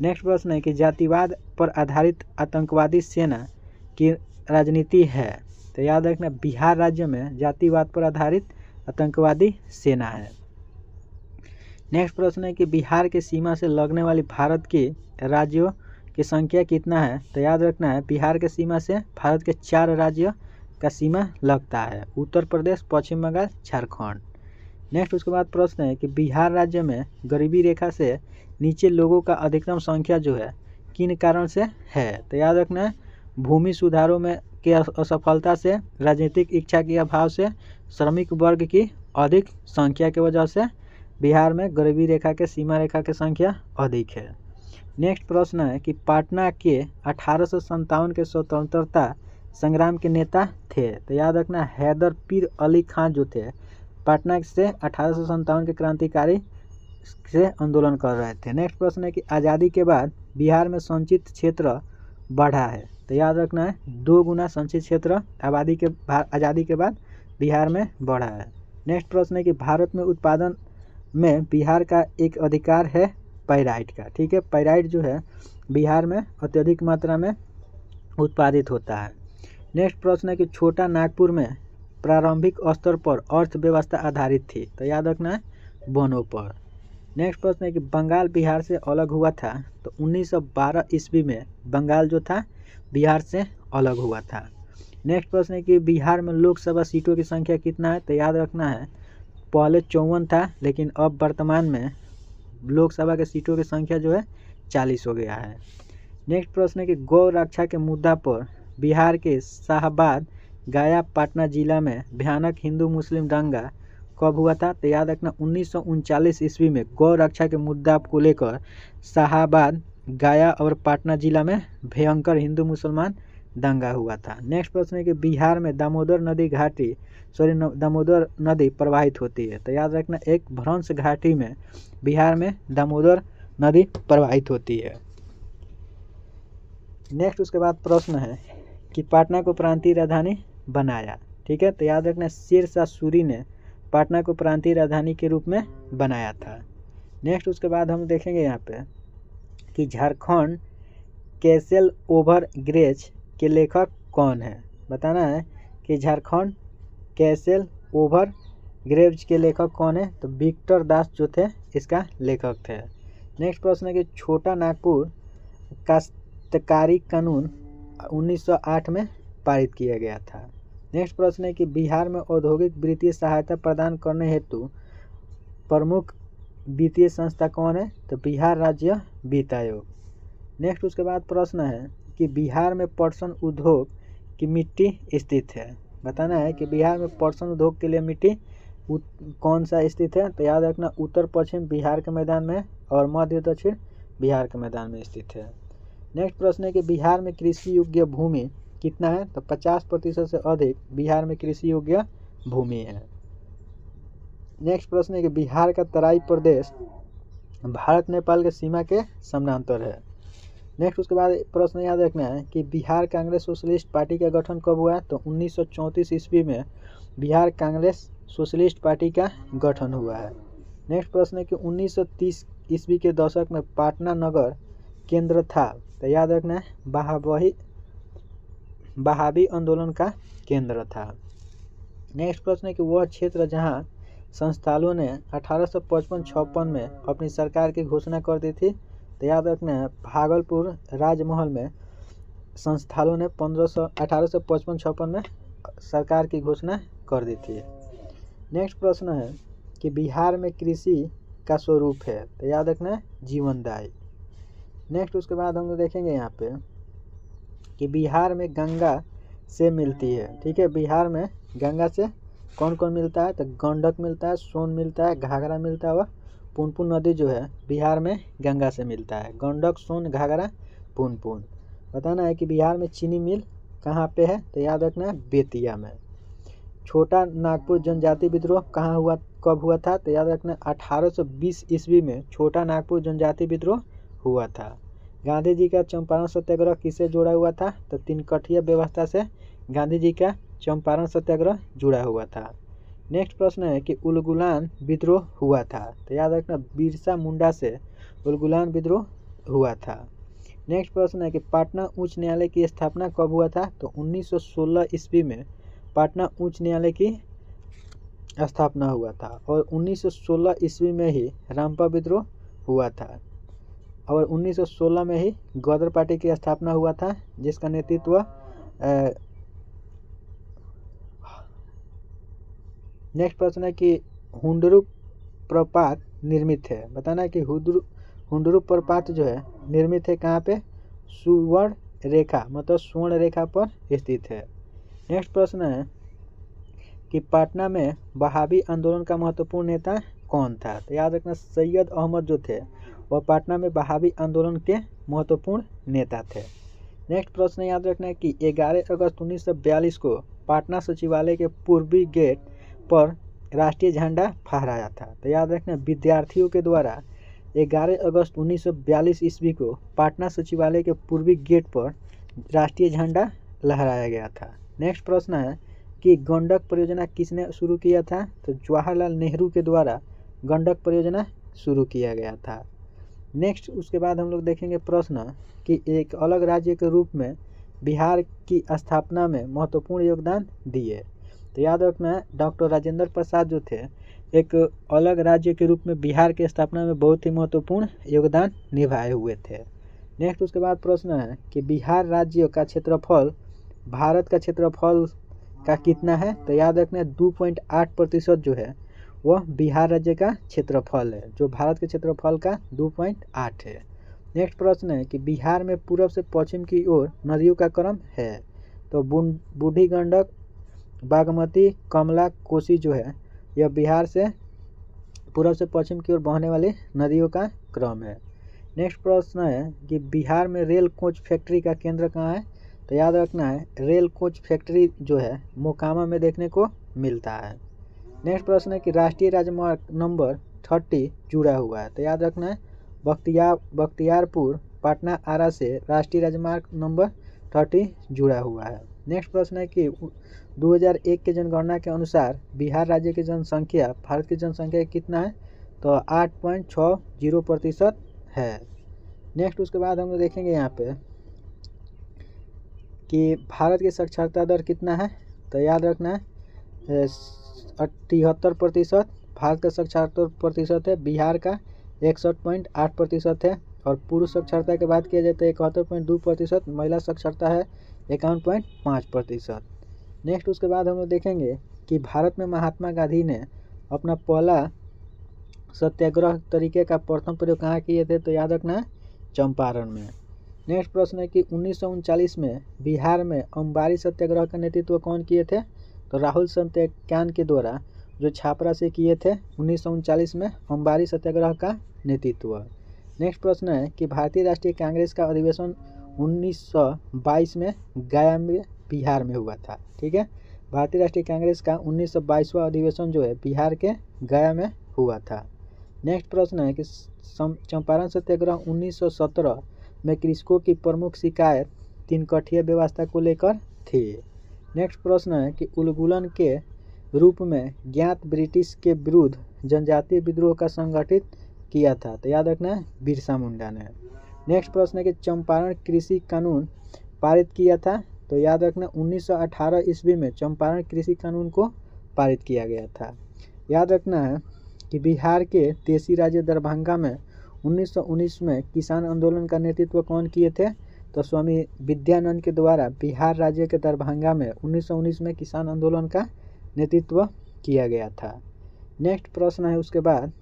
नेक्स्ट प्रश्न है कि जातिवाद पर आधारित आतंकवादी सेना की राजनीति है। तो याद रखना, बिहार राज्य में जातिवाद पर आधारित आतंकवादी सेना है। नेक्स्ट प्रश्न है कि बिहार के सीमा से लगने वाली भारत के राज्यों की संख्या कितना है। तो याद रखना है, बिहार के सीमा से भारत के 4 राज्यों का सीमा लगता है, उत्तर प्रदेश, पश्चिम बंगाल, झारखंड। नेक्स्ट उसके बाद प्रश्न है कि बिहार राज्य में गरीबी रेखा से नीचे लोगों का अधिकतम संख्या जो है किन कारण से है। तो याद रखना है, भूमि सुधारों में के असफलता से, राजनीतिक इच्छा के अभाव से, श्रमिक वर्ग की अधिक संख्या की वजह से बिहार में गरीबी रेखा के सीमा रेखा की संख्या अधिक है। नेक्स्ट प्रश्न है कि पटना के 1857 के स्वतंत्रता संग्राम के नेता थे। तो याद रखना, हैदर पीर अली खान जो थे पटना से 1857 के क्रांतिकारी से आंदोलन कर रहे थे। नेक्स्ट प्रश्न है कि आज़ादी के बाद बिहार में संचित क्षेत्र बढ़ा है। तो याद रखना है, 2 गुना संचित क्षेत्र आज़ादी के बाद बिहार में बढ़ा है। नेक्स्ट प्रश्न है कि भारत में उत्पादन में बिहार का एक अधिकार है पाइराइट का। ठीक है, पाइराइट जो है बिहार में अत्यधिक मात्रा में उत्पादित होता है। नेक्स्ट प्रश्न है कि छोटा नागपुर में प्रारंभिक स्तर पर अर्थव्यवस्था आधारित थी। तो याद रखना है, वनों पर। नेक्स्ट प्रश्न है कि बंगाल बिहार से अलग हुआ था। तो 1912 ईस्वी में बंगाल जो था बिहार से अलग हुआ था। नेक्स्ट प्रश्न है कि बिहार में लोकसभा सीटों की संख्या कितना है। तो याद रखना है, पहले 54 था, लेकिन अब वर्तमान में लोकसभा के सीटों की संख्या जो है 40 हो गया है। नेक्स्ट प्रश्न है कि गौ रक्षा के मुद्दा पर बिहार के शाहबाद, गया, पटना जिला में भयानक हिंदू मुस्लिम दंगा कब हुआ था। तो याद रखना, 1939 ईस्वी में गौ रक्षा के मुद्दा को लेकर शाहबाद, गया और पटना जिला में भयंकर हिंदू मुसलमान दंगा हुआ था। नेक्स्ट प्रश्न है कि बिहार में दामोदर नदी प्रवाहित होती है। तो याद रखना, एक भ्रंश घाटी में बिहार में दामोदर नदी प्रवाहित होती है। नेक्स्ट उसके बाद प्रश्न है कि पटना को प्रांतीय राजधानी बनाया। ठीक है, तो याद रखना, शेर शाह सूरी ने पटना को प्रांतीय राजधानी के रूप में बनाया था। नेक्स्ट उसके बाद हम देखेंगे यहाँ पे कि झारखंड कैसल ओवर ग्रेज के लेखक कौन है। बताना है कि झारखंड कैसल ओवर ग्रेज के लेखक कौन है। तो विक्टर दास जो थे इसका लेखक थे। नेक्स्ट प्रश्न है कि छोटा नागपुर काश्तकारी कानून 1908 में पारित किया गया था। नेक्स्ट प्रश्न है कि बिहार में औद्योगिक वित्तीय सहायता प्रदान करने हेतु प्रमुख वित्तीय संस्था कौन है। तो बिहार राज्य वित्त आयोग। नेक्स्ट उसके बाद प्रश्न है कि बिहार में पटसन उद्योग की मिट्टी स्थित है। बताना है कि बिहार में पटसन उद्योग के लिए मिट्टी कौन सा स्थित है। तो याद रखना, उत्तर पश्चिम बिहार के मैदान में और मध्य दक्षिण बिहार के मैदान में स्थित है। नेक्स्ट प्रश्न है कि बिहार में कृषि योग्य भूमि कितना है। तो 50% से अधिक बिहार में कृषि योग्य भूमि है। नेक्स्ट प्रश्न है कि बिहार का तराई प्रदेश भारत नेपाल के सीमा के समानांतर है। नेक्स्ट उसके बाद प्रश्न याद रखना है कि बिहार कांग्रेस सोशलिस्ट पार्टी का गठन कब हुआ। तो 1934 ईस्वी में बिहार कांग्रेस सोशलिस्ट पार्टी का गठन हुआ है। नेक्स्ट प्रश्न है कि 1930 ईस्वी के दशक में पटना नगर केंद्र था। तो याद रखना है, बहावी आंदोलन का केंद्र था। नेक्स्ट प्रश्न है कि वह क्षेत्र जहां संस्थानों ने 1855-56 में अपनी सरकार की घोषणा कर दी थी। तो याद रखना है, भागलपुर राजमहल में संस्थानों ने 1855-56 में सरकार की घोषणा कर दी थी। नेक्स्ट प्रश्न है कि बिहार में कृषि का स्वरूप है। तो याद रखना है, जीवनदायी। नेक्स्ट उसके बाद हम देखेंगे यहाँ पे कि बिहार में गंगा से मिलती है। ठीक है, बिहार में गंगा से कौन कौन मिलता है। तो गंडक मिलता है, सोन मिलता है, घाघरा मिलता है और पुनपुन नदी जो है बिहार में गंगा से मिलता है। गंडक, सोन, घाघरा, पुनपुन। बताना है कि बिहार में चीनी मिल कहाँ पे है। तो याद रखना है, बेतिया में। छोटा नागपुर जनजाति विद्रोह कब हुआ था। तो याद रखना, 1820 ईस्वी में छोटा नागपुर जनजाति विद्रोह हुआ था। गांधी जी का चंपारण सत्याग्रह किससे जुड़ा हुआ था? तो तिनकठिया व्यवस्था से गांधी जी का चंपारण सत्याग्रह जुड़ा हुआ था। नेक्स्ट प्रश्न है कि उलगुलान विद्रोह हुआ था? तो याद रखना बिरसा मुंडा से उलगुलान विद्रोह हुआ था। नेक्स्ट प्रश्न है कि पटना उच्च न्यायालय की स्थापना कब हुआ था? तो 1916 ईस्वी में पटना उच्च न्यायालय की स्थापना हुआ था और 1916 ईस्वी में ही रामपा विद्रोह हुआ था और 1916 में ही गदर पार्टी की स्थापना हुआ था जिसका नेतृत्व नेक्स्ट प्रश्न है कि हुंडरू प्रपात निर्मित है? बताना कि हुंडरू प्रपात जो है निर्मित है कहाँ पे? सुवर्ण रेखा मतलब स्वर्ण रेखा पर स्थित है। नेक्स्ट प्रश्न है कि पटना में वहाबी आंदोलन का महत्वपूर्ण नेता कौन था? तो याद रखना सैयद अहमद जो थे वह पटना में वहाबी आंदोलन के महत्वपूर्ण नेता थे। नेक्स्ट प्रश्न याद रखना है कि 11 अगस्त 1942 को पटना सचिवालय के पूर्वी गेट पर राष्ट्रीय झंडा फहराया था। तो याद रखना विद्यार्थियों के द्वारा 11 अगस्त 1942 ईस्वी को पटना सचिवालय के पूर्वी गेट पर राष्ट्रीय झंडा लहराया गया था। नेक्स्ट प्रश्न है कि गंडक परियोजना किसने शुरू किया था? तो जवाहरलाल नेहरू के द्वारा गंडक परियोजना शुरू किया गया था। नेक्स्ट उसके बाद हम लोग देखेंगे प्रश्न कि एक अलग राज्य के रूप में बिहार की स्थापना में महत्वपूर्ण योगदान दिए। तो याद रखना डॉक्टर राजेंद्र प्रसाद जो थे एक अलग राज्य के रूप में बिहार की स्थापना में बहुत ही महत्वपूर्ण योगदान निभाए हुए थे। नेक्स्ट उसके बाद प्रश्न है कि बिहार राज्य का क्षेत्रफल भारत का क्षेत्रफल का कितना है? तो याद रखना 2.8% जो है वह बिहार राज्य का क्षेत्रफल है जो भारत के क्षेत्रफल का 2.8 है। नेक्स्ट प्रश्न है कि बिहार में पूर्व से पश्चिम की ओर नदियों का क्रम है? तो बूढ़ी गंडक, बागमती, कमला, कोसी जो है यह बिहार से पूर्व से पश्चिम की ओर बहने वाली नदियों का क्रम है। नेक्स्ट प्रश्न है कि बिहार में रेल कोच फैक्ट्री का केंद्र कहाँ है? तो याद रखना है रेल कोच फैक्ट्री जो है मोकामा में देखने को मिलता है। नेक्स्ट प्रश्न है कि राष्ट्रीय राजमार्ग नंबर 30 जुड़ा हुआ है? तो याद रखना है बख्तियारपुर पटना आरा से राष्ट्रीय राजमार्ग नंबर 30 जुड़ा हुआ है। नेक्स्ट प्रश्न है कि 2001 के जनगणना के अनुसार बिहार राज्य की जनसंख्या भारत की जनसंख्या कितना है? तो 8.60% है। नेक्स्ट उसके बाद हम लोग देखेंगे यहाँ पे कि भारत की साक्षरता दर कितना है? तो याद रखना है 73% भारत का साक्षरता प्रतिशत है, बिहार का 61.8% है और पुरुष साक्षरता की बात किया जाए तो 71.2%, महिला साक्षरता है 51.5%। नेक्स्ट उसके बाद हम लोग देखेंगे कि भारत में महात्मा गांधी ने अपना पहला सत्याग्रह तरीके का प्रथम प्रयोग कहाँ किए थे? तो याद रखना है चंपारण में। नेक्स्ट प्रश्न है कि 1939 में बिहार में अंबारी सत्याग्रह का नेतृत्व कौन किए थे? तो राहुल सत्याग्रह के द्वारा जो छापरा से किए थे 1939 में अंबारी सत्याग्रह का नेतृत्व। नेक्स्ट प्रश्न है कि भारतीय राष्ट्रीय कांग्रेस का अधिवेशन 1922 में गया में बिहार में हुआ था। ठीक है, भारतीय राष्ट्रीय कांग्रेस का 1922वां अधिवेशन जो है बिहार के गया में हुआ था। नेक्स्ट प्रश्न है कि चंपारण सत्याग्रह 1917 में कृषकों की प्रमुख शिकायत तिनकठिया व्यवस्था को लेकर थी। नेक्स्ट प्रश्न है कि उलगुलन के रूप में ज्ञात ब्रिटिश के विरुद्ध जनजातीय विद्रोह का संगठित किया था? तो याद रखना है बिरसा मुंडा ने। नेक्स्ट प्रश्न है कि चंपारण कृषि कानून पारित किया था? तो याद रखना 1918 ईस्वी में चंपारण कृषि कानून को पारित किया गया था। याद रखना है कि बिहार के देशी राज्य दरभंगा में 1919 में किसान आंदोलन का नेतृत्व कौन किए थे? तो स्वामी विद्यानंद के द्वारा बिहार राज्य के दरभंगा में 1919 में किसान आंदोलन का नेतृत्व किया गया था। नेक्स्ट प्रश्न है उसके बाद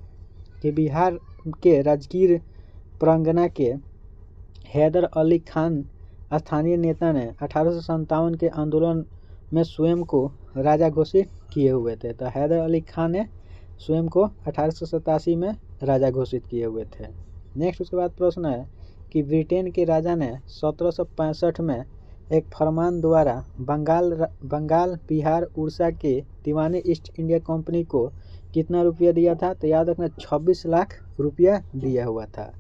कि बिहार के राजगीर प्रांगना के हैदर अली खान स्थानीय नेता ने 1857 के आंदोलन में स्वयं को राजा घोषित किए हुए थे। तो हैदर अली खान ने स्वयं को 1887 में राजा घोषित किए हुए थे। नेक्स्ट उसके बाद प्रश्न है कि ब्रिटेन के राजा ने 1765 में एक फरमान द्वारा बंगाल, बिहार, उड़ीसा के दीवाने ईस्ट इंडिया कंपनी को कितना रुपया दिया था? तो याद रखना 26 लाख रुपया दिया हुआ था।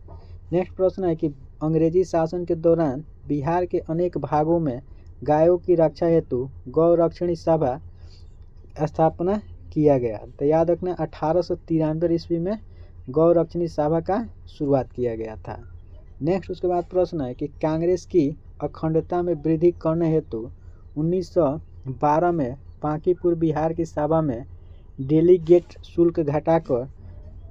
नेक्स्ट प्रश्न है कि अंग्रेजी शासन के दौरान बिहार के अनेक भागों में गायों की रक्षा हेतु गौरक्षणी सभा स्थापना किया गया। तो याद रखना 1893 ईस्वी में गौरक्षणी सभा का शुरुआत किया गया था। नेक्स्ट उसके बाद प्रश्न है कि कांग्रेस की अखंडता में वृद्धि करने हेतु 1912 में बांकीपुर बिहार की सभा में डेलीगेट शुल्क घटाकर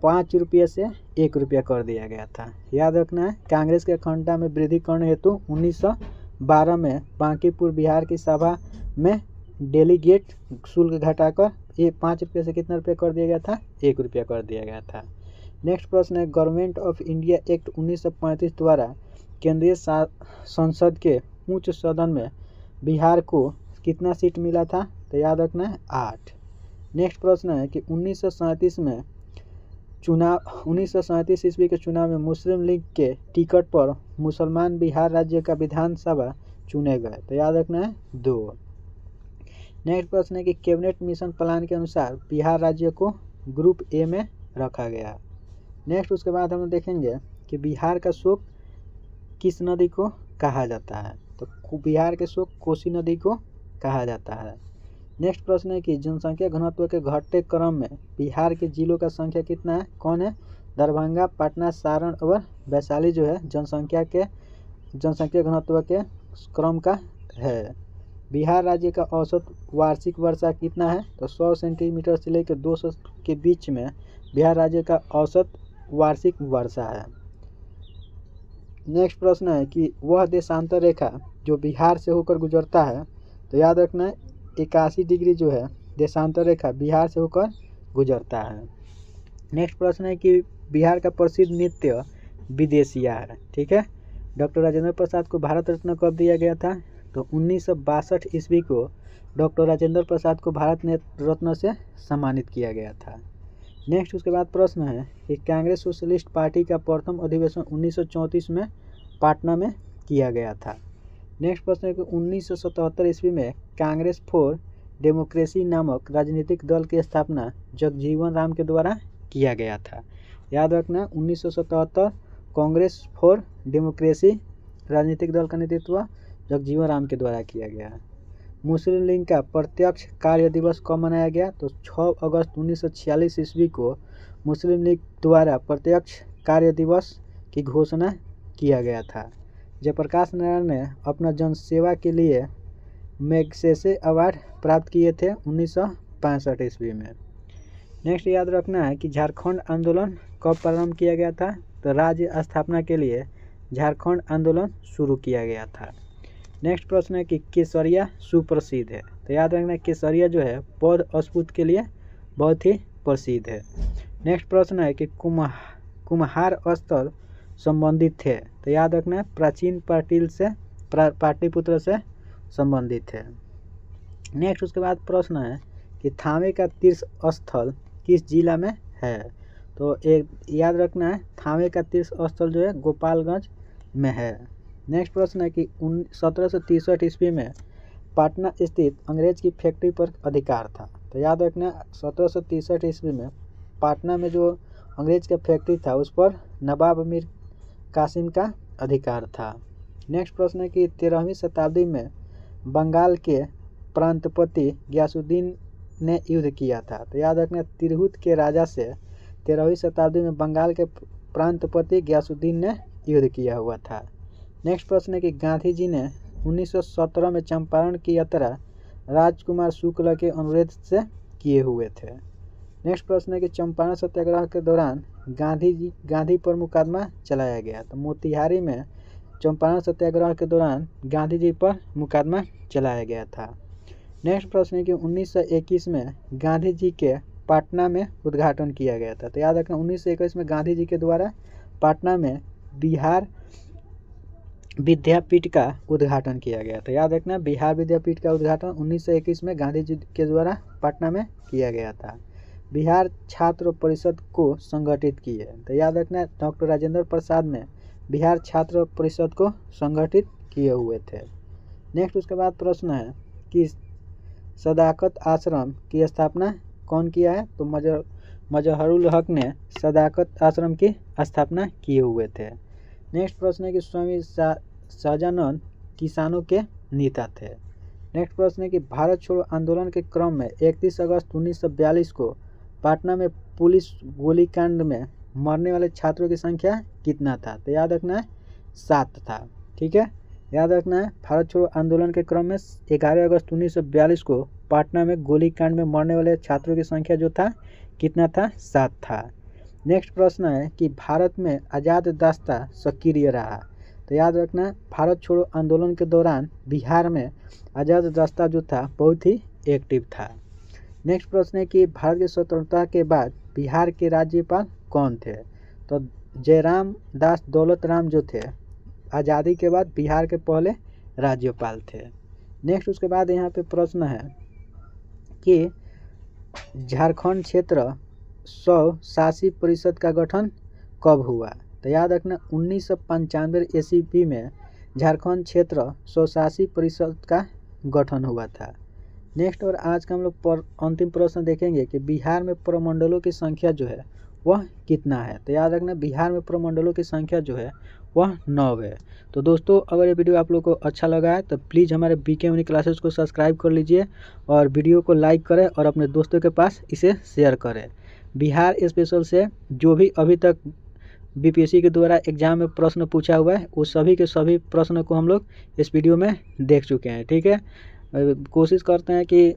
5 रुपये से 1 रुपया कर दिया गया था। याद रखना है कांग्रेस के अखंडता में वृद्धि करने हेतु 1912 में बांकीपुर बिहार की सभा में डेलीगेट शुल्क घटाकर ये 5 रुपये से कितना रुपया कर दिया गया था, 1 रुपया कर दिया गया था। नेक्स्ट प्रश्न है गवर्नमेंट ऑफ इंडिया एक्ट 1935 द्वारा केंद्रीय संसद के उच्च सदन में बिहार को कितना सीट मिला था, तो याद रखना है 8। नेक्स्ट प्रश्न है कि 1937 ईस्वी के चुनाव में मुस्लिम लीग के टिकट पर मुसलमान बिहार राज्य का विधानसभा चुने गए, तो याद रखना है 2। नेक्स्ट प्रश्न है कि कैबिनेट मिशन प्लान के अनुसार बिहार राज्य को ग्रुप ए में रखा गया। नेक्स्ट उसके बाद हम देखेंगे कि बिहार का शोक किस नदी को कहा जाता है, तो बिहार के शोक कोसी नदी को कहा जाता है। नेक्स्ट प्रश्न है कि जनसंख्या घनत्व के घटते क्रम में बिहार के जिलों का संख्या कितना है, कौन है, दरभंगा, पटना, सारण और वैशाली जो है जनसंख्या घनत्व के क्रम का है। बिहार राज्य का औसत वार्षिक वर्षा कितना है, तो 100 सेंटीमीटर से लेकर 200 के बीच में बिहार राज्य का औसत वार्षिक वर्षा है। नेक्स्ट प्रश्न है कि वह देशांतर रेखा जो बिहार से होकर गुजरता है, तो याद रखना है 81 डिग्री जो है देशांतर रेखा बिहार से होकर गुजरता है। नेक्स्ट प्रश्न है कि बिहार का प्रसिद्ध नृत्य विदेशिया है, ठीक है। डॉक्टर राजेंद्र प्रसाद को भारत रत्न कब दिया गया था, तो 1962 ईस्वी को डॉक्टर राजेंद्र प्रसाद को भारत रत्न से सम्मानित किया गया था। नेक्स्ट उसके बाद प्रश्न है कि कांग्रेस सोशलिस्ट पार्टी का प्रथम अधिवेशन 1934 में पटना में किया गया था। नेक्स्ट प्रश्न है कि 1977 ईस्वी में कांग्रेस फॉर डेमोक्रेसी नामक राजनीतिक दल की स्थापना जगजीवन राम के द्वारा किया गया था। याद रखना 1977 कांग्रेस फॉर डेमोक्रेसी राजनीतिक दल का नेतृत्व जगजीवन राम के द्वारा किया गया। मुस्लिम लीग का प्रत्यक्ष कार्य दिवस कब मनाया गया, तो 6 अगस्त 1946 ईस्वी को मुस्लिम लीग द्वारा प्रत्यक्ष कार्य दिवस की घोषणा किया गया था। जयप्रकाश नारायण ने अपना जनसेवा के लिए मैग्सेसे अवार्ड प्राप्त किए थे 1965 ईस्वी में। नेक्स्ट याद रखना है कि झारखंड आंदोलन कब प्रारंभ किया गया था, तो राज्य स्थापना के लिए झारखंड आंदोलन शुरू किया गया था। नेक्स्ट प्रश्न है कि केसरिया सुप्रसिद्ध है, तो याद रखना केसरिया जो है बौद्ध अस्फुट के लिए बहुत ही प्रसिद्ध है। नेक्स्ट प्रश्न है कि कुम्हार स्थल संबंधित थे, तो याद रखना प्राचीन पाटलिपुत्र से संबंधित है। नेक्स्ट उसके बाद प्रश्न है कि थावे का तीर्थ स्थल किस जिला में है, तो एक याद रखना है थावे का तीर्थ स्थल जो है गोपालगंज में है। नेक्स्ट प्रश्न है कि 1763 ईस्वी में पटना स्थित अंग्रेज की फैक्ट्री पर अधिकार था, तो याद रखना 1763 ईस्वी में पटना में जो अंग्रेज का फैक्ट्री था उस पर नवाब मीर कासिम का अधिकार था। नेक्स्ट प्रश्न है कि 13वीं शताब्दी में बंगाल के प्रांतपति गयासुद्दीन ने युद्ध किया था, तो याद रखना तिरहुत के राजा से 13वीं शताब्दी में बंगाल के प्रांतपति गयासुद्दीन ने युद्ध किया हुआ था। नेक्स्ट प्रश्न है कि गांधी जी ने 1917 में चंपारण की यात्रा राजकुमार शुक्ल के अनुरोध से किए हुए थे। नेक्स्ट प्रश्न है कि चंपारण सत्याग्रह के दौरान गांधी पर मुकदमा चलाया गया, तो मोतिहारी में चंपारण सत्याग्रह के दौरान गांधी जी पर मुकदमा चलाया गया था। नेक्स्ट प्रश्न है कि 1921 में गांधी जी के पटना में उद्घाटन किया गया था, तो याद रखना 1921 में गांधी जी के द्वारा पटना में बिहार विद्यापीठ का उद्घाटन किया गया था। याद रखना बिहार विद्यापीठ का उद्घाटन 1921 में गांधी जी के द्वारा पटना में किया गया था। बिहार छात्र परिषद को संगठित किए, तो याद रखना डॉक्टर राजेंद्र प्रसाद ने बिहार छात्र परिषद को संगठित किए हुए थे। नेक्स्ट उसके बाद प्रश्न है कि सदाकत आश्रम की स्थापना कौन किया है, तो मजहरुल हक ने सदाकत आश्रम की स्थापना किए हुए थे। नेक्स्ट प्रश्न है कि स्वामी सहजानंद किसानों के नेता थे। नेक्स्ट प्रश्न है कि भारत छोड़ो आंदोलन के क्रम में 31 अगस्त 1942 को पटना में पुलिस गोलीकांड में मरने वाले छात्रों की संख्या कितना था? तो याद रखना है 7 था। ठीक है, याद रखना है भारत छोड़ो आंदोलन के क्रम में 11 अगस्त 1942 को पटना में गोलीकांड में मरने वाले छात्रों की संख्या जो था कितना था? 7 था। नेक्स्ट प्रश्न है कि भारत में आज़ाद रास्ता सक्रिय रहा। तो याद रखना है भारत छोड़ो आंदोलन के दौरान बिहार में आज़ाद रास्ता जो था बहुत ही एक्टिव था। नेक्स्ट प्रश्न है कि भारत की स्वतंत्रता के बाद बिहार के राज्यपाल कौन थे? तो जयराम दास दौलत राम जो थे आज़ादी के बाद बिहार के पहले राज्यपाल थे। नेक्स्ट उसके बाद यहाँ पे प्रश्न है कि झारखंड क्षेत्र स्वशासी परिषद का गठन कब हुआ? तो याद रखना 1995 ईस्वी में झारखंड क्षेत्र स्वशासी परिषद का गठन हुआ था। नेक्स्ट और आज का हम लोग अंतिम प्रश्न देखेंगे कि बिहार में प्रमंडलों की संख्या जो है वह कितना है? तो याद रखना बिहार में प्रमंडलों की संख्या जो है वह 9 है। तो दोस्तों अगर ये वीडियो आप लोग को अच्छा लगा है तो प्लीज़ हमारे बीके यूनिक क्लासेस को सब्सक्राइब कर लीजिए और वीडियो को लाइक करें और अपने दोस्तों के पास इसे शेयर करें। बिहार स्पेशल से जो भी अभी तक बीपीएससी के द्वारा एग्जाम में प्रश्न पूछा हुआ है उस सभी के सभी प्रश्न को हम लोग इस वीडियो में देख चुके हैं। ठीक है, कोशिश करते हैं कि